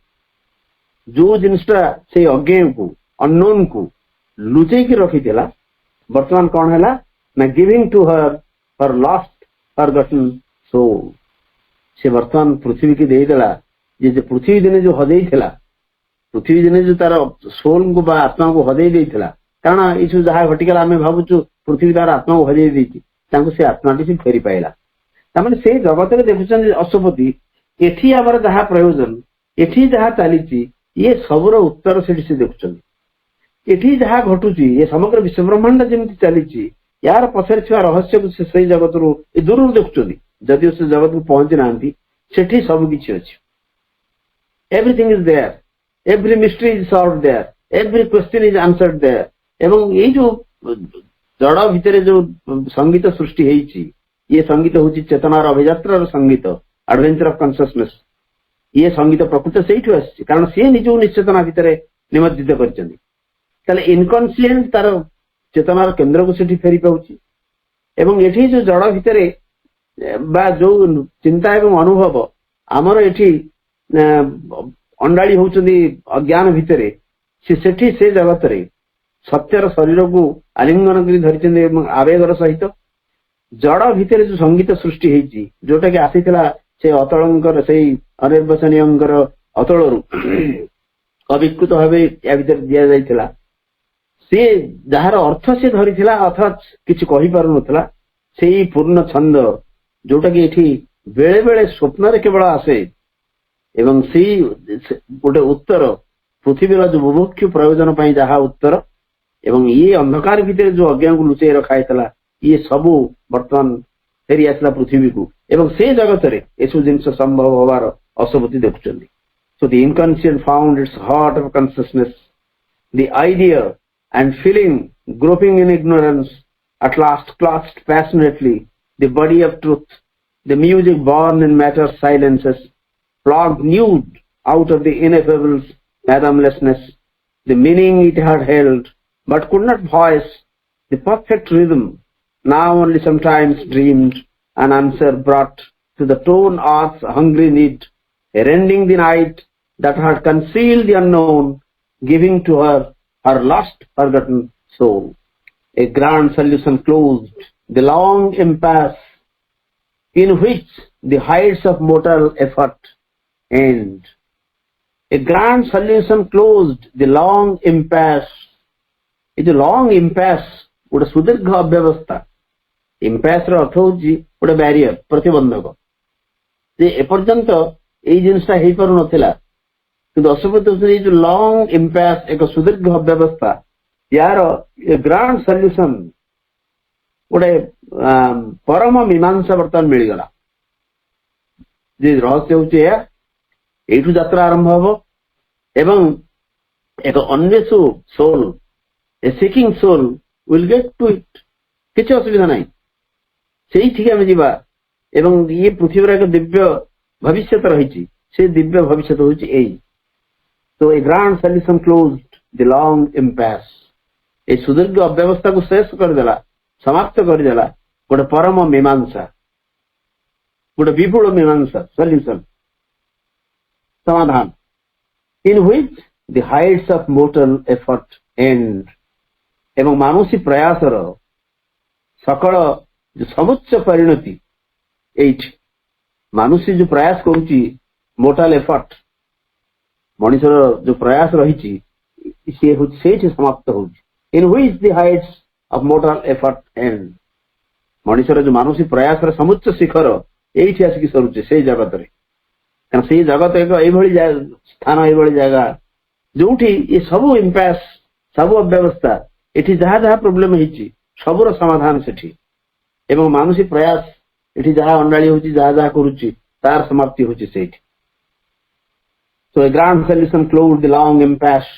जो जिनटा से अज्ञेय को अननोन को लुचेकी रखी वर्तमान कौन है ना giving to her lost forgotten soul से वर्तमान पृथ्वी की देदेला जे पृथ्वी दिने जो हदेई थिला पृथ्वी दिने जो तार सोल को बा आत्मा को हदेई देइथिला कारण ये जहाँ घटिकला आम भावुचु पृथ्वी तार आत्मा को हदेई देइछि से आत्माटी से फेरी पाइला तामाने से जगत में देखुछन अशुपति एठी आमर जहाँ प्रयोजन एठी जहाँ चली ये सबुर उत्तर से देखुछन एठी जहाँ घटुची ये समग्र विश्व ब्रह्मांड जमी चली यार पछरे छुआ रहस्य को से जगत रू दूर देखुं जदि से जगत को पहुंची ना सेठी सब किसी अच्छी everything is there every mystery is solve there every question is answered there एवं ये जो जड़ भितर जो संगीत सृष्टि होती ये संगीत हूँ चेतनार अभियात्रार संगीत एडवेंचर ऑफ कॉन्शियसनेस ये संगीत प्रकृत से कारण सी निज निश्चेतना भितर निमज्जित कर इनकन्सीएंट तार चेतनार केन्द्र को सेठी फेरी पाऊँच एवं ये जो जड़ भितर बा जो चिंता एवं अनुभव आमर ये अंडाड़ी होती अज्ञान भितर सेठी से जगत रे सत्यर शरीर को आलिंगन कर धरी आवेगर सहित जड़ भितर जो संगीत सृष्टि होती जोटा कि आसीला से अतल से अनिर्वचनीय अतल अविकृत भाव या भर दि जाइला सी जार अर्थ से धरी अर्थात किसी कही पार नाला से पूर्ण छंद जोटा कि ये बेले बेले स्वप्न केवल आसे एवं सी गोटे उत्तर पृथ्वीर जो बुभुक्षु प्रयोजन जहाँ उत्तर एवं ये अंधकार भितर जो अज्ञा को लुचाई रखाई ये सबू वर्तमान फेरी आसला पृथ्वी को एवं से जगत रे एसबू जिनस संभव होवार अशुपति देखुं so the inconscient found its heart of consciousness the idea and feeling groping in ignorance at last clasped passionately the body of truth the music born in matter silences flogged nude out of the ineffable fathomlessness the meaning it had held but could not voice the perfect rhythm now only sometimes dreamed an answer brought to the torn earth's hungry need rending the night that had concealed the unknown giving to her lost, forgotten soul. A grand solution closed the long impasse in which the heights of mortal effort end. A grand solution closed the long impasse. It's a long impasse. गोटे सुदीर्घ अव्यवस्था impasse अर्थ हूँ गोटे barrier प्रतिबंधक एपर्यंत यही जिनसा हो पार नाला कि अशुपति जो लॉन्ग इम्पास एक सुदीर्घ अव्यवस्था यार ग्रांड सल्यूशन गोटे परम मीमांसा बर्तमान मिलगला जे रहस्य हूँ यू यात्रा आरंभ हम एवं एक अन्वेषु soul a seeking soul will get to it किसी असुविधा नहीं से आम जा एवं ये पृथ्वी एक दिव्य भविष्य रही से दिव्य भविष्य हूँ यही तो a grand solution closed the long impasse ए सुदीर्घ अव्यवस्था को शेष करदेला समाप्त करदेला गोटे परम मीमांसा गोटे विपुल मीमांसा सल्यूशन समाधान, in which the heights of mortal effort end, एवं मानुषी प्रयासर सकल जो समुच्च परिणति एट मानुषी जो प्रयास करुची मोर्टाल एफर्ट मनुष्यर जो प्रयास रही से समाप्त हो, in which the heights of mortal effort end, मनुष्यर जो मानुषी प्रयास समुच्च शिखर ये आसिक सरुचे से जगत रे, कारण से जगत एक स्थान ये जगह जो ये सब इम्पास सब अव्यवस्था ये जहाँ जहाँ प्रोब्लेम है सबुर समाधान सेठी एवं मानुषी प्रयास ये जहाँ अंडाड़ी हो जहाँ जहाँ करुच्ची तार समाप्ति होची सेठी. So a grand solution closed the long impasse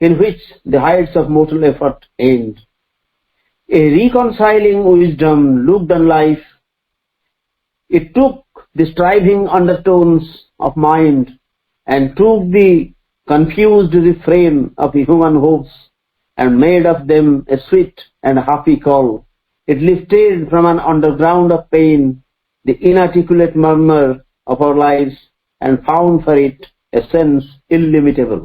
in which the heights of mortal effort end. A reconciling wisdom looked on life. It took the striving undertones of mind and took the confused refrain of human hopes and made of them a sweet and happy call. It lifted from an underground of pain the inarticulate murmur of our lives and found for it a sense illimitable.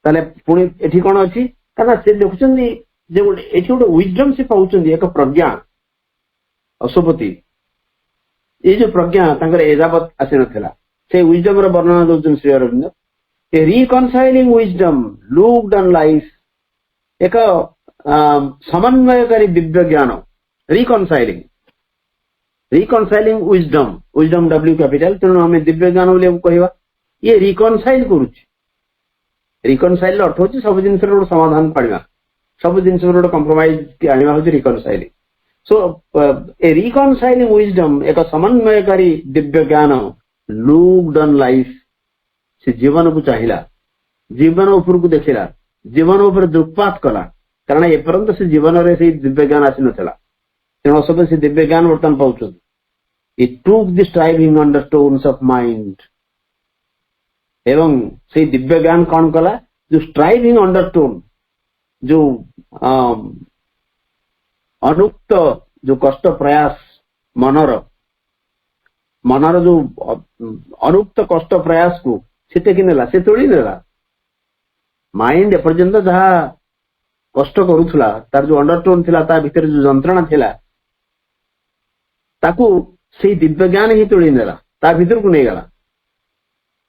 ताले पुणी एठी कोन अछि कारण से देखुचंदी जे एठी गोटे wisdom से पाउचंदी एक प्रज्ञा अशुपति ये जो प्रज्ञा तांकर एजावत आसी नथिला से विजडम रो वर्णन दोचन Shri Aurobindo. A reconciling wisdom looked on life, एक समन्वयकारी दिव्य ज्ञान, रिकनसाइलिंग विजडम डब्ल्यू कैपिटल तेणु आम दिव्य ज्ञान बोली कहवा ये रिकनसाइल करुच्ची. रिकनसाइल अर्थ हो सब जिन गोटे समाधान पाड़ा सब जिन गोटे कंप्रोमाइज आना हूँ reconciling. So a reconciling wisdom एक समन्वयकारी दिव्य ज्ञान लुक्ड ऑन लाइफ, से जीवन को चाहिला, जीवन उपर को देखला, जीवन उपर दृक्पात कला, कारण एपर्यंत से जीवन रे से दिव्य ज्ञान आसी नथिला तेणु सब से दिव्य ज्ञान बर्तमान पाउछन. It took the striving undertones of mind, एवं से दिव्य ज्ञान कौन कला जो स्ट्राइविंग अंडरटोन जो अनुक्त जो कष्ट प्रयास मनर जो अनुक्त कष्ट प्रयास को से नेला से तोड़ी नेला. माइंड एपर्यंत जहाँ कष्ट करुला तार जो अंडरटोन थिला ता भीतर जो जंत्रणा थिला ताकू से दिव्य ज्ञान ही तोड़ी नेला, ता भीतर को नहीं गला.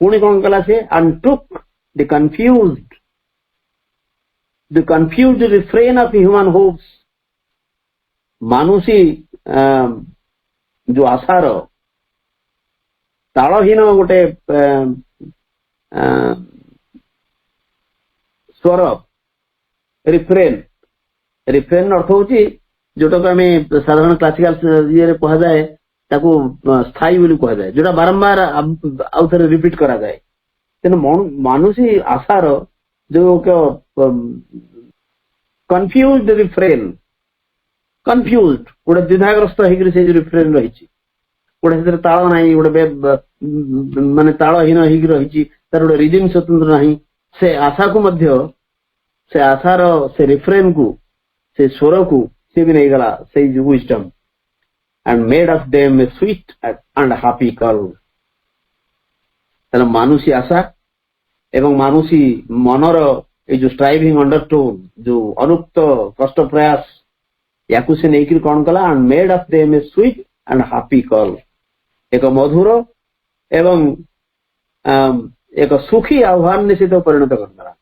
पुणी कौन कला से and took the confused refrain of human hopes, मानुषी जो आशार तालहीन गोटे स्वर रिफ्रेन अर्थ हूँ जोटा को आम साधारण क्लासिकल ये कह जाए ताकू स्थायी बोली कह जाए जोटा बारंबार आउ थे रिपीट करा जाए. तेना मानुषी आशार जो कन्फ्यूज्ड रिफ्रेन, कन्फ्यूज्ड गोटे द्विधाग्रस्त होकर रिफ्रेन रही गोटे ताल ना गोटे माने तालहीन रही तार गोटे रिदिम स्वतंत्र ना से आशा को मध्य से आशार से रिफ्रेन को से स्वर को से भी नहीं गला से wisdom and made of them a sweet and happy call. तेना मानुषी आशा एवं मानुषी मनर ये जो स्ट्राइविंग अंडरटोन जो अनुक्त कष्ट प्रयास याकू से नहीं कौन कला and made of them a sweet and happy call, एक मधुर एवं एक सुखी आह्वान ने से परिणत करदेला.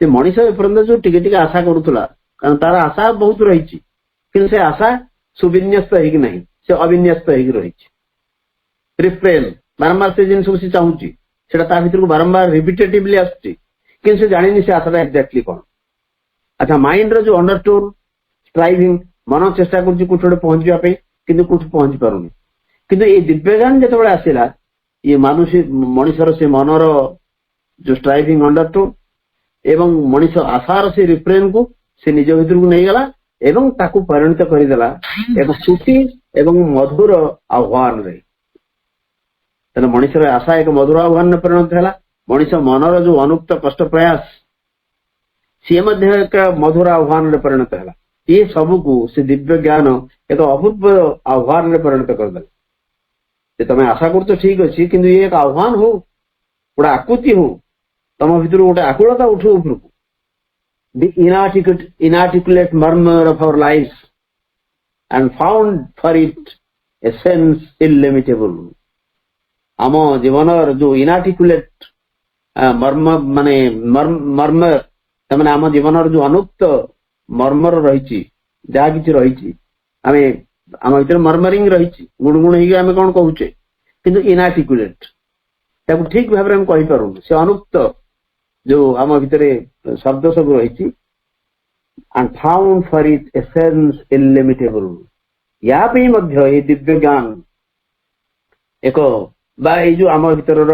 मनीष एपर्यंत जो टिके टिके आशा करुला कारण तार आशा बहुत रही कि से आशा सुविन्यस्त है कि नहीं से अविन्यस्त है कि रही. रिफ्रेन बारंबार से जिन सब चाहूँगी से भर को बारंबार रिपिटेटिवली आसुची कि से जानी से आशा एक्जाक्टली कौन. अच्छा माइंड रो जो अंडरटोन स्ट्राइविंग मन चेष्टा कर गोटे पहुंचापी कि पहुंची पारुनी किंतु ये दिव्यज्ञान जो आसला ये मनुष्यर से मनर जो स्ट्राइविंग अंडरटोन एवं मनीष आशार से रिफ्रेन को से निज भीतर को नहीं गला एवं ताकू परिणत करदेला एक सुखी एवं मधुर आह्वान रे. तेना मनुष्यर आशा एक मधुर आह्वान परिणत है. मनीष मनर जो अनुक्त कष्ट प्रयास सी एक मधुर आह्वान परिणत है. ये सबको से दिव्य ज्ञान एक अपूर्व आह्वान परिणत करदे. तुम आशा कर ठीक अच्छी कि ये एक आह्वान हो गोटे आकुति हो तम भितर गोटे आकुलता उठो उपरको the inarticulate murmur of our lives and found for it a sense illimitable. आम जीवन जो इनआर्टिकुलेट मर्म माने मर्मर तमाने आम जीवन जो अनुक्त मर्मर रही जहा कि रही आम भीतर मर्मरिंग रही गुणगुण होमें कौन कहूचे किंतु इनआर्टिकुलेट ठीक भाव में कही पारूँ से अनुक्त जो आम भितर शब्द सब रही and found for it a sense illimitable. या पे मध्य ये दिव्य ज्ञान एक बा जो आम भीतर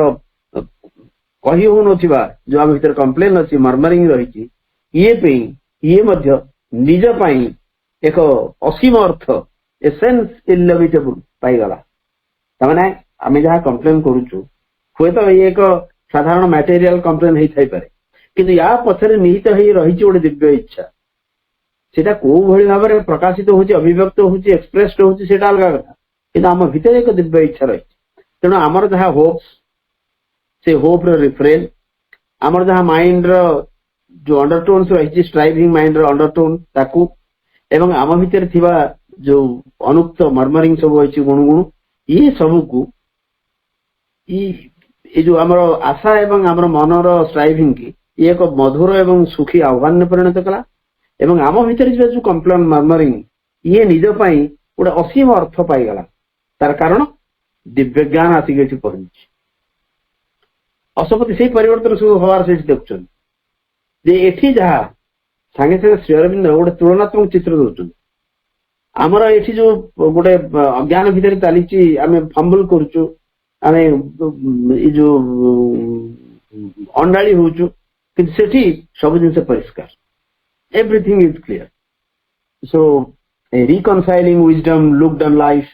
कही हो नथिबा जो आम भीतर कंप्लेन अच्छी मर्मरिंग रही ये मध्य निज पाई एक असीम अर्थ ए सेंस इल्लिमिटेबल पाईगला तमाने आम जहाँ कंप्लेन करूचु हुए तो ये एक साधारण मटेरियल कंप्लेन हो थाई पारे किंतु या पछरे निहित हो रही गोटे दिव्य इच्छा सेटा को भली भाव में प्रकाशित होची अभिव्यक्त होची एक्सप्रेस्ड होची सेटा अलग कथा किंतु आम भीतर एक दिव्य इच्छा रही तेणु आमर जहाँ होप्स से होप रिफ्रेन आमर जहाँ माइंड जो अंडरटोन्स रही स्ट्राइविंग माइंड अंडरटोन ताकू एवं आम भीतर थिबा जो अनुक्त मर्मरिंग सब अच्छी गुणगुण ये सबको ये जो आमर आशा एवं आमर मनर स्ट्राइविंग की ये एक मधुर एवं सुखी आह्वान में परिणत कला एवं आम भीतर जो कंप्लेन मर्मरिंग ये निज पाई गोटे असीम अर्थ पाईगला तार कारण दिव्य ज्ञान आसिक पहुंची अशोपति से परिवर्तन सब हबार से देखुं जे एठी जहा सांगे सांगे श्री अरविंद गोटे तुलनात्मक चित्र दौरान आमर एठी जो गोटे अज्ञान भितर चली आम फंबल करुचु आम जो अंडाड़ी होचु कि सेठी सब जिन परिष्कार everything is clear. So a reconciling wisdom looked on life.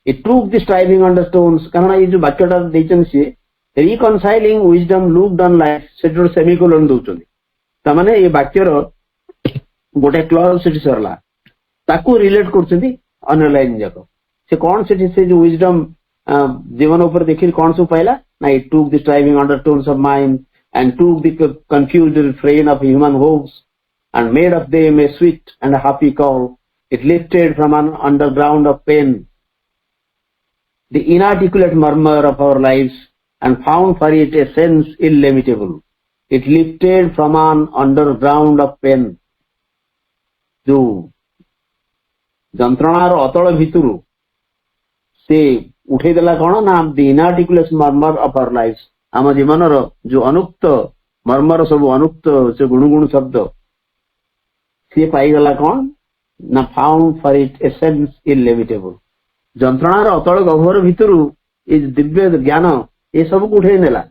It took the striving undertones. कारण ये जो वाक्यटा देचन से reconciling wisdom looked on life से जो सेमिकोलन दउचन तमाने ये वाक्यर गोटे क्लॉज सेठी सरला ताकू रिलेट करछथि अन्य लाइन जाको से कौन सेठी से जो wisdom जीवन ऊपर देखि कौन सु पाइला ना it took the striving undertones of mind and took the confused refrain of human hopes and made of them a sweet and a happy call. It lifted from an underground of pain the inarticulate murmur of our lives and found for it a sense illimitable. It lifted from an underground of pain. जो जंत्रणार अतल भितरु से उठे देला कौन ना the inarticulate murmur of our lives आम जीवनर जो अनुक्त murmur सब अनुक्त से गुणगुण शब्द सी पाईगला कौन ना found for it a sense illimitable जंत्रणार अतल गह्वर भितर ये दिव्य ज्ञान ये सब को उठे नेला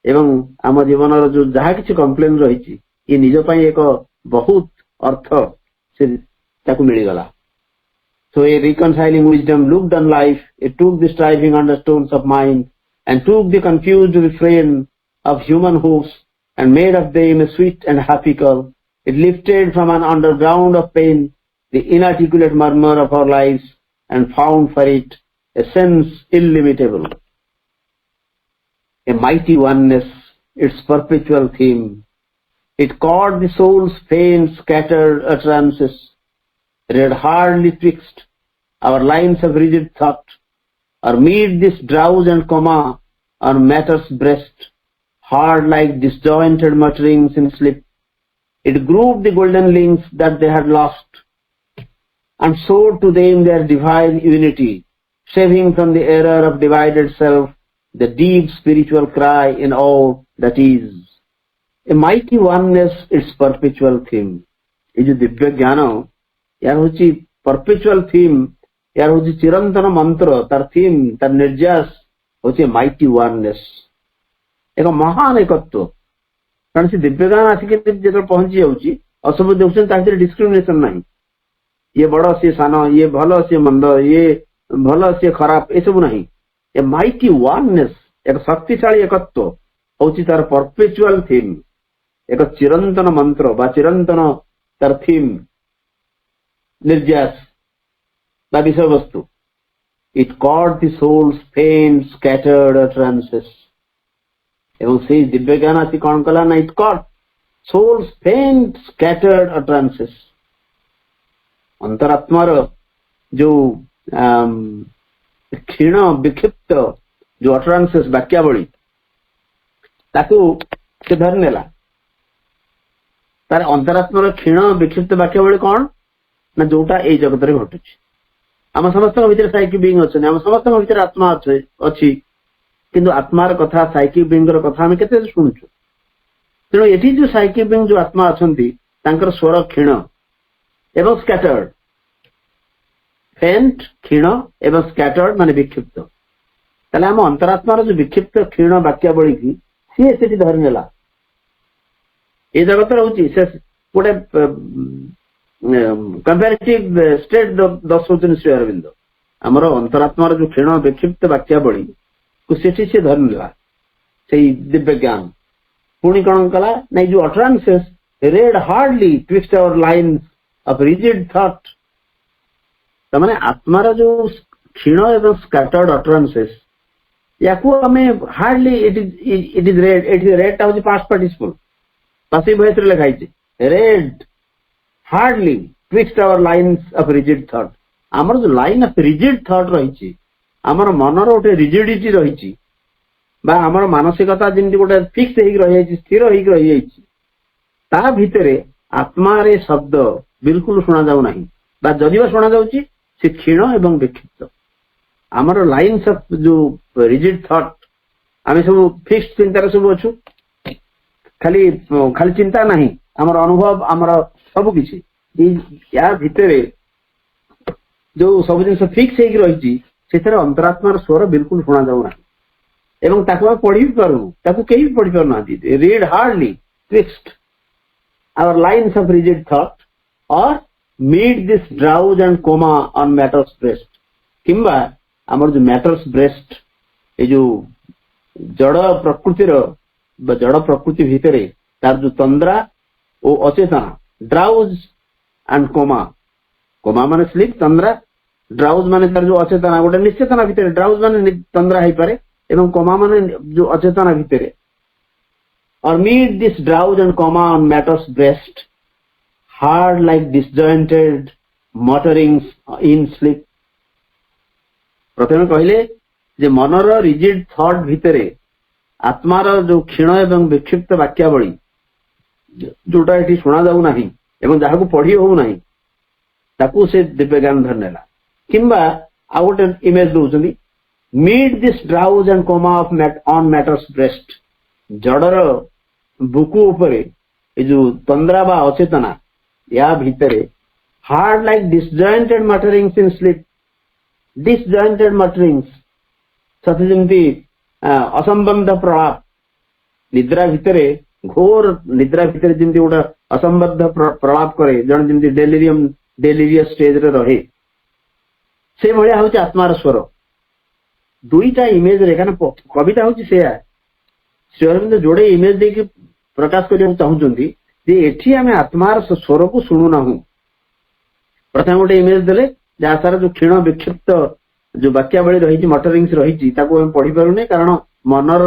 एवं आम जीवन जो जहा किसी कंप्लेन रही ये निज पाई एक बहुत अर्थ से ताकू मिलगला so a reconciling wisdom looked on life it took the striving undertones of mind and took the confused refrain of human hopes and made of them a sweet and happy call. It lifted from an underground of pain the inarticulate murmur of our lives and found for it a sense illimitable. A mighty oneness, its perpetual theme. It caught the soul's faint scattered utterances, read hardly twixt our lines of rigid thought, or meet this drowse and coma on matter's breast, hard like disjointed mutterings in sleep. It grouped the golden links that they had lost, and showed to them their divine unity, saving from the error of divided self the deep spiritual cry in all that is. A mighty oneness, its perpetual theme. ये जो दिव्य ज्ञान यार होची perpetual theme यार होची चिरंतन मंत्र तार theme तार निर्यास होची माइटी वननेस एक महान एकत्व कारण से दिव्य ज्ञान आसिक जो पहुंची जाऊँगी असब देखते डिस्क्रिमिनेशन नहीं ये बड़ सी सान ये भल सी मंद ये भल सी खराब ये सब नहीं ए माइटी वननेस एक शक्तिशाली एकत्व होची तार परपेचुअल थीम एक चिरंतन मंत्र बा चिरंतन तार थीम निर्यास विषय वस्तु It caught the soul's faint scattered utterances, ଏବଂ ସେଇ ଦିବ୍ୟ ଜ୍ଞାନ ଆସି କଣ କଲା ନା it caught souls faint scattered utterances अंतरात्मार जो क्षीण विक्षिप्त जो अटरांसेस वाक्यावली ताकू से धरि नेला तार अंतरात्मार क्षीण विक्षिप्त वाक्यावली कौन ना जोटा ए जगत रे घटुची आम समस्त भीतर साइकिक बीइंग अछि आम समस्त भीतर आत्मा अछि किंतु आत्मार कथा साइकिक बीइंग र कथा हम केते सुनुछु तेणु एठी जो साइकिक बीइंग जो आत्मा अछंती तांकर स्वर क्षीण एवं स्कैटर्ड फेंट क्षीण एवं स्कैटर्ड माने विक्षिप्त ताले हम अंतरात्मार जो विक्षिप्त क्षीण वाक्यावली की सी सेठी धरि नेला ए जगत रहउची से गोटे कंपैरेटिव स्टेट दर्शौचन श्री अरविंद आमर अंतरात्मार जो क्षीण विक्षिप्त वाक्यावली को सेठी से धरि नेला सेई दिव्य ज्ञान पुणी कौन कला नहीं जो utterances read hardly twist our lines of rigid thought तमाने आत्मार जो क्षीण एवं स्कैटर्ड अटरांसेस याकू हमें हार्डली इट इज रेड टा होची पास्ट पार्टिसिपल पासिव वॉइस रे लिखा है red hardly twist our lines of rigid thought आमर जो लाइन ऑफ रिजिड थॉट रही आमर मनर गोटे रिजिडिटी रही बा आमर मानसिकता जमी गोटे फिक्स रही स्थिर रही ता भितरे आत्मा रे शब्द बिल्कुल शुणा जाऊ नहीं बा जदि शुणा जाउची से क्षीण एवं विक्षिप्त आमर लाइन्स ऑफ जो रिजिड थॉट आम सब फिक्स चिंतार सब अच्छु खाली खाली चिंता नहीं आमर अनुभव आमर सब किछि या भितरे जो सब जिन फिक्स रही अंतरात्मार स्वर बिल्कुल शुणा जाऊ नहीं एवं ताकू पढ़ी भी पारू ताकू कहीं भी पढ़ी पार ना read hardly twist our lines of rigid thought और meet this drowse and coma on matter's breast किंबा आमर जो मैटर्स ब्रेस्ट ये जो जड़ प्रकृतिर जड़ प्रकृति भितर तार जो तंद्रा और अचेतना ड्राउज एंड कोमा कोमा माने स्लीप तंद्रा ड्राउज माने तार जो अचेतना गोटे निश्चेतना भितर ड्राउज माने तंद्रा है पारे एवं कोमा माने जो अचेतना भितर और meet this drowse and coma on matter's breast hard like disjointed mutterings in sleep प्रथम कहले जे मनर रिजिड थॉट भितर आत्मार जो क्षीण एवं विक्षिप्त वाक्यावली जोटा ये शुणा जाऊ नहीं एवं जहाँ को पढ़ी हो नहीं ताकू से दिव्य ज्ञान धर नेला किंबा आ गोटे इमेज दौरान mid this drowse and coma of on matter's breast जड़र बुकु उपरे जो तंद्रा बा अचेतना या भितरे heard like disjointed mutterings in sleep disjointed mutterings सती जमती असंबंध प्रलाप निद्रा भितरे घोर निद्रा भितरे जमती गोटे असंबद्ध प्रलाप करे जन जमती डेलिरियस स्टेज रे रहे से भलिया होची आत्मार स्वर दुईटा इमेज रे काना कविता होची से श्री अरविंद जोड़े इमेज दे के प्रकाश करने चाहूचंती जे एठी आमे आत्मार स्वर को सुनु ना हूं प्रथम गोटे इमेज देले जहाँ सारा जो क्षीण विक्षिप्त जो वाक्यावली रही मटरिंग्स रही पढ़ी पारुने कारण मनर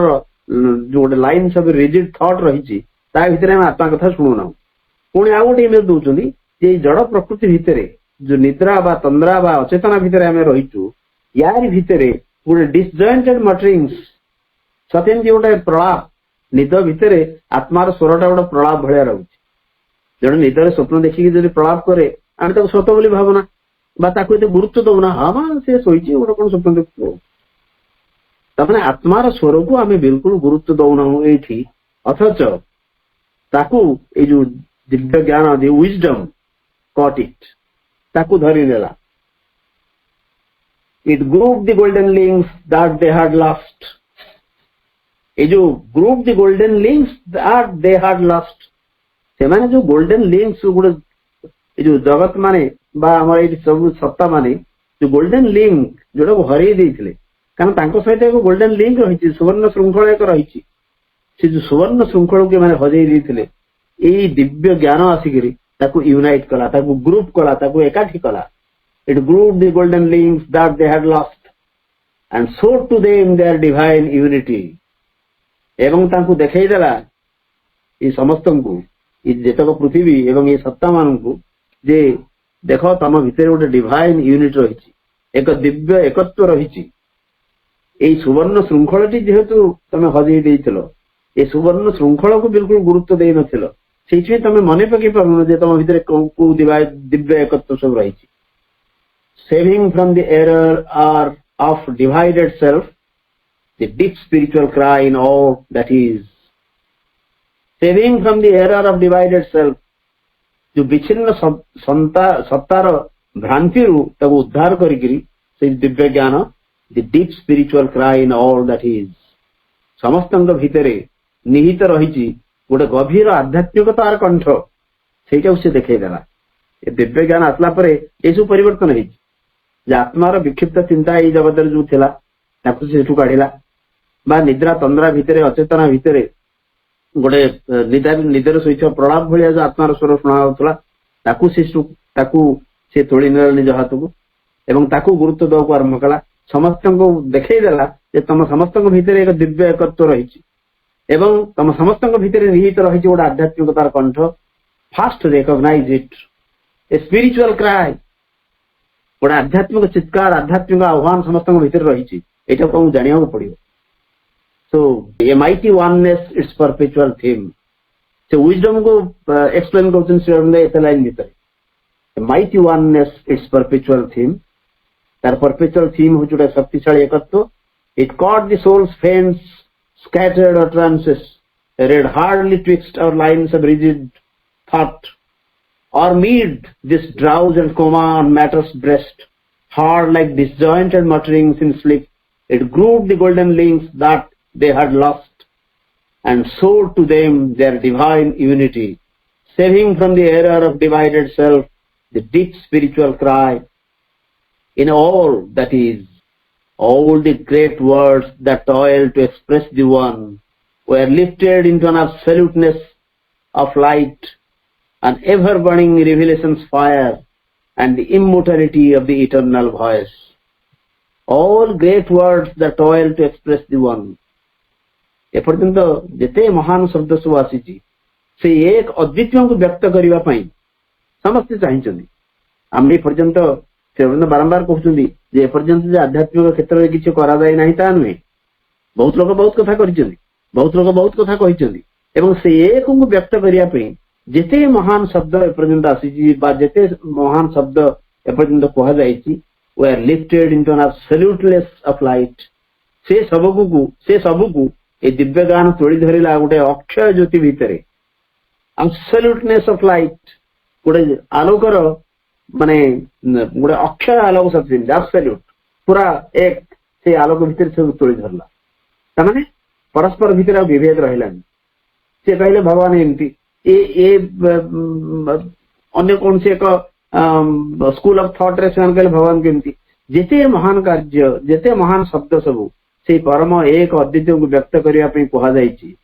जो गोटे लाइन सब रिजिड थॉट रही भितर आत्मा कथा शुणुना पुणी आ गोटे इमेज दौरान जे जड़ प्रकृति भितर जो निद्रा बा तंद्रा बा अचेतना भितर आम रहीचु यार भितर गोटे डिसजॉइंटेड मटरिंग्स सत्यम गोटे प्रलाप निद भितर आत्मार स्वरटा गोटे प्रलाप भाया रोचे जड़े निदर स्वप्न देखिकी जब प्रलाप करे आम ताको सत बोली भावना बा ताको एते गुरुत्व दौना हाँ मां से शोची गोटे कौन स्वप्न देखु तमाने आत्मार स्वर को आम बिल्कुल गुरुत्व दौना ये अथच ताकू ये जो दिव्य ज्ञान दि विजडम कॉट इट ताकू धरी नेला it group the golden links that they had lost ये जो group the golden links that they had lost से माने जो गोल्डन लिंक्स गुड जो जगत माने बा हमर ये सब सत्ता माने जो गोल्डन लिंक जोटा को हरई देथिले कारण तांको सहित एक गोल्डन लिंक रही सुवर्ण श्रृंखला एक रही से जो सुवर्ण श्रृंखला के माने हजई देथिले ए दिव्य ज्ञान आसिकरी ताकू यूनाइट कला ताकू ग्रुप कला ताकू एकाठी कला it group the golden links that they had lost and show to them their divine unity एवं तांकु देखई देला ये समस्त को ये जेतक पृथ्वी एवं ये सत्ता मान को जे देख तम भितर गोटे डिवाइन यूनिट रही एक दिव्य एकत्व रही सुवर्ण श्रृंखल जेहेतु तुम हजई देइथिलो ए सुवर्ण श्रृंखल को बिल्कुल गुरुत्व दे नथिलो सेइछि तुम मने पकई पारुनो जे तम भितर को दिव्य एकत्व सब रही saving from the error are of divided self the deep spiritual cry in all that is saving from the error of divided self जो विच्छिन्न सत्तार भ्रांति उद्धार करी दिव्य ज्ञान the deep spiritual cry in all that is समस्त भितर निहित रही गोटे गभीर आध्यात्मिकतार कंठ से देखईदेला दिव्य ज्ञान आसला ये सब परिवर्तन हो आत्मार विक्षिप्त चिंता ये जगत जो थिला से काढ़ला निद्रा तंद्रा भितर अचेतना भितर गोटे निदर सहित प्रलाप भाया जो आत्मार स्वर शुणा से तोड़ी नेला निज हाथ को एवं ताकू गुरुत्व देवाक आरंभ कला समस्त को देखईदेला तुम समस्त भितर एक दिव्य एकत्व रही एवं तुम समस्त भितर निहित रही गोटे आध्यात्मिकतार कंठ fast recognise it a spiritual cry गोटे आध्यात्मिक चित्कार आध्यात्मिक आह्वान समस्त भितर रही यहाँ जाना पड़ो so a mighty oneness its perpetual theme से विजडम को एक्सप्लेन कर लाइन भीतर mighty oneness its perpetual theme तार परपेचुअल थीम हूँ गोटे शक्तिशाली एकत्व it caught the soul's faint scattered utterances read hardly twixt our lines of rigid thought or mid this drowse and coma on matter's breast hard like disjointed mutterings in sleep it grooved the golden links that they had lost and sold to them their divine unity saving from the error of divided self the deep spiritual cry in all that is all the great words that toil to express the one were lifted into an absoluteness of light, an ever-burning revelation's fire, and the immortality of the eternal voice. All great words that toil to express the one. एपर्यंत जेते महान शब्द सब आसी से एक अद्वितीय को व्यक्त करने समस्ते चाहिए आम पर्यंत से बारंबार कहते एपर्यंत आध्यात्मिक क्षेत्र में किसी कराई ना ता नुहे बहुत लोग बहुत कथा बहुत लोग बहुत कथा कहते से एक को व्यक्त करने जिते महान शब्द एपर्यंत आसी जिते महान शब्द एपर्यंत कहुई we are lifted into an absoluteness of light से सबको ये दिव्य ज्ञान तोड़ी धरला गोटे अक्षय ज्योति भितर एब्सोल्यूटनेस ऑफ लाइट गोटे आलोकर माने गोटे अक्षय आलोक सत्य एब्सोल्यूट पूरा एक से आलोक भितर सब तोड़ी धरला ताने परस्पर भितर विभेद रहिलानी से कहले भगवान एमती अन्य कौन से एक स्कूल ऑफ थॉट रे से कहले भगवान केमती जेते महान कार्य जेते महान शब्द सब से परम एक अद्वितीय को व्यक्त करने कहुई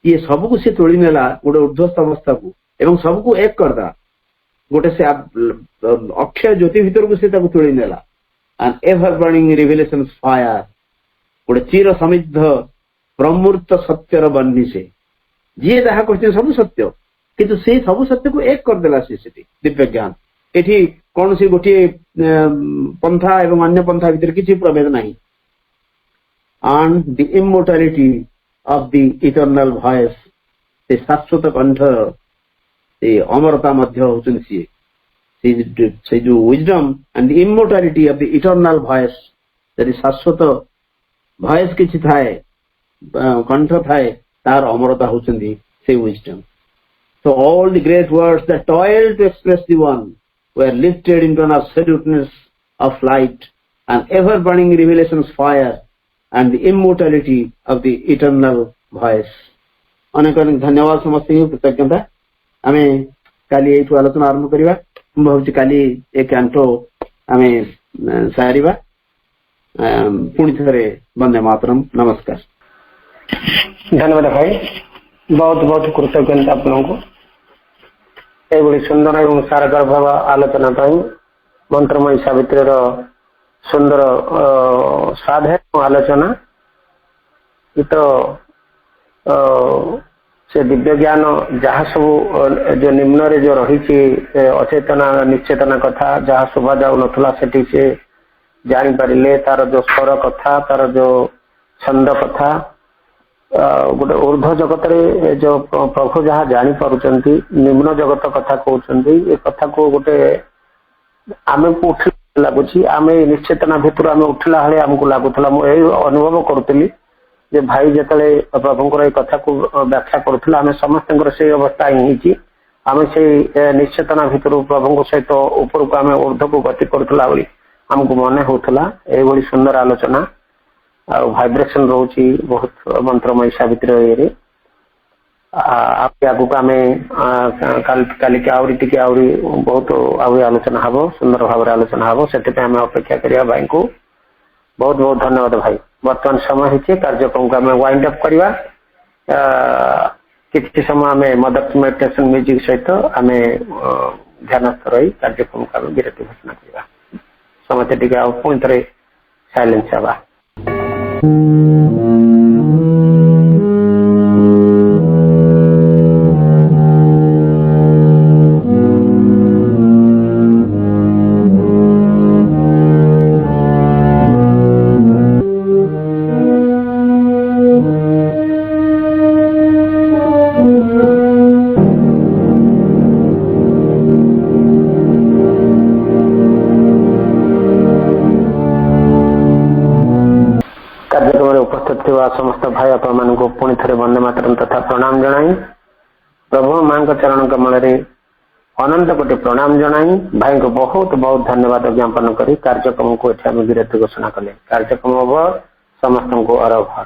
ये सबको से तोड़ी नेला गोटे ऊर्ध्वस्त अवस्था को एवं सबको एक करदा गोटे से अक्षय ज्योति भीतर को से तोड़ी नेला an ever burning revelation fire गोटे चिर समिद्ध प्रमूर्त सत्यर बन्नी से जी जहाँ कहते सब सत्य किंतु से सब सत्य को एक करदेला से दिव्य ज्ञान एठी कौन सी गोटे पंथा एवं अन्य पंथा भीतर किसी प्रभेद नहीं and the immortality of the eternal voice से शाश्वत कंठ से अमरता मध्य होती से जो wisdom and the immortality of the eternal voice यदि शाश्वत voice किसी थाए कंठ थाए तार अमरता होती से wisdom. So all the great words that toil to express the one were lifted into an absoluteness of light and ever burning revelation's fire and the immortality of the eternal voice. अनेक अनेक धन्यवाद समस्त कृतज्ञता आम काली ये आलोचना आरंभ करवा भावी काली एक कैंटो आम सारिबा पुणी थे वंदे मातरम नमस्कार धन्यवाद भाई बहुत बहुत कृतज्ञता आपको ये सुंदर एवं सारगर भाव आलोचना मंत्रमयी सावित्री सुंदर साधे आलोचना ये तो से दिव्य ज्ञान जहाँ सब जो निम्न रे जो रही अचेतना निचेतना कथा जहाँ शोभा जाऊ नथला सेठी से जानी पारिले तार जो स्वर कथा तार जो छंद कथा गोटे ऊर्ध्व जगत रे जो प्रभु जहाँ जानी पारुचंती निम्न जगत कथा कहउचंती ए कथा को गोटे आमे को उठ लागुची आमे निश्चेतना भितर आमे उठला हले हमको लागुथला मो ए अनुभव करतली जे भाई जतले प्रभुंकर ए कथा को व्याख्या करथला आमे समस्तंकर से अवस्था हिची आमे से निश्चेतना भितर प्रभुंक सहित ऊपर को आमे ऊर्ध्व को गति करथला बोली हमको मन होथला ए बड़ी सुंदर आलोचना आ वाइब्रेशन रोची बहुत मंत्रमय सावित्री ये आपके आगु आम काली के आहरी टी आहरी बहुत आहरी आलोचना हम सुंदर भाव आलोचना हम से अपेक्षा करिया भाई को बहुत बहुत धन्यवाद भाई बर्तमान समय होती कार्यक्रम को आम वाइंड अप करवा किसी समय आम मदर मेडिटेशन म्यूजिक सहित आम ध्यानस्थ रही कार्यक्रम को आम विरति घोषणा करवा समस्त टी पुणी थे साइलेंस हवा समस्त भाई आप मान को पुणी थे वंदे मातरम तथा प्रणाम जनाई प्रभु मां चरण कमल अनंत कोटि प्रणाम जनाई भाई को बहुत बहुत धन्यवाद ज्ञापन करी कार्यक्रम को विरति घोषणा कले कार्यक्रम समस्त को अरघर।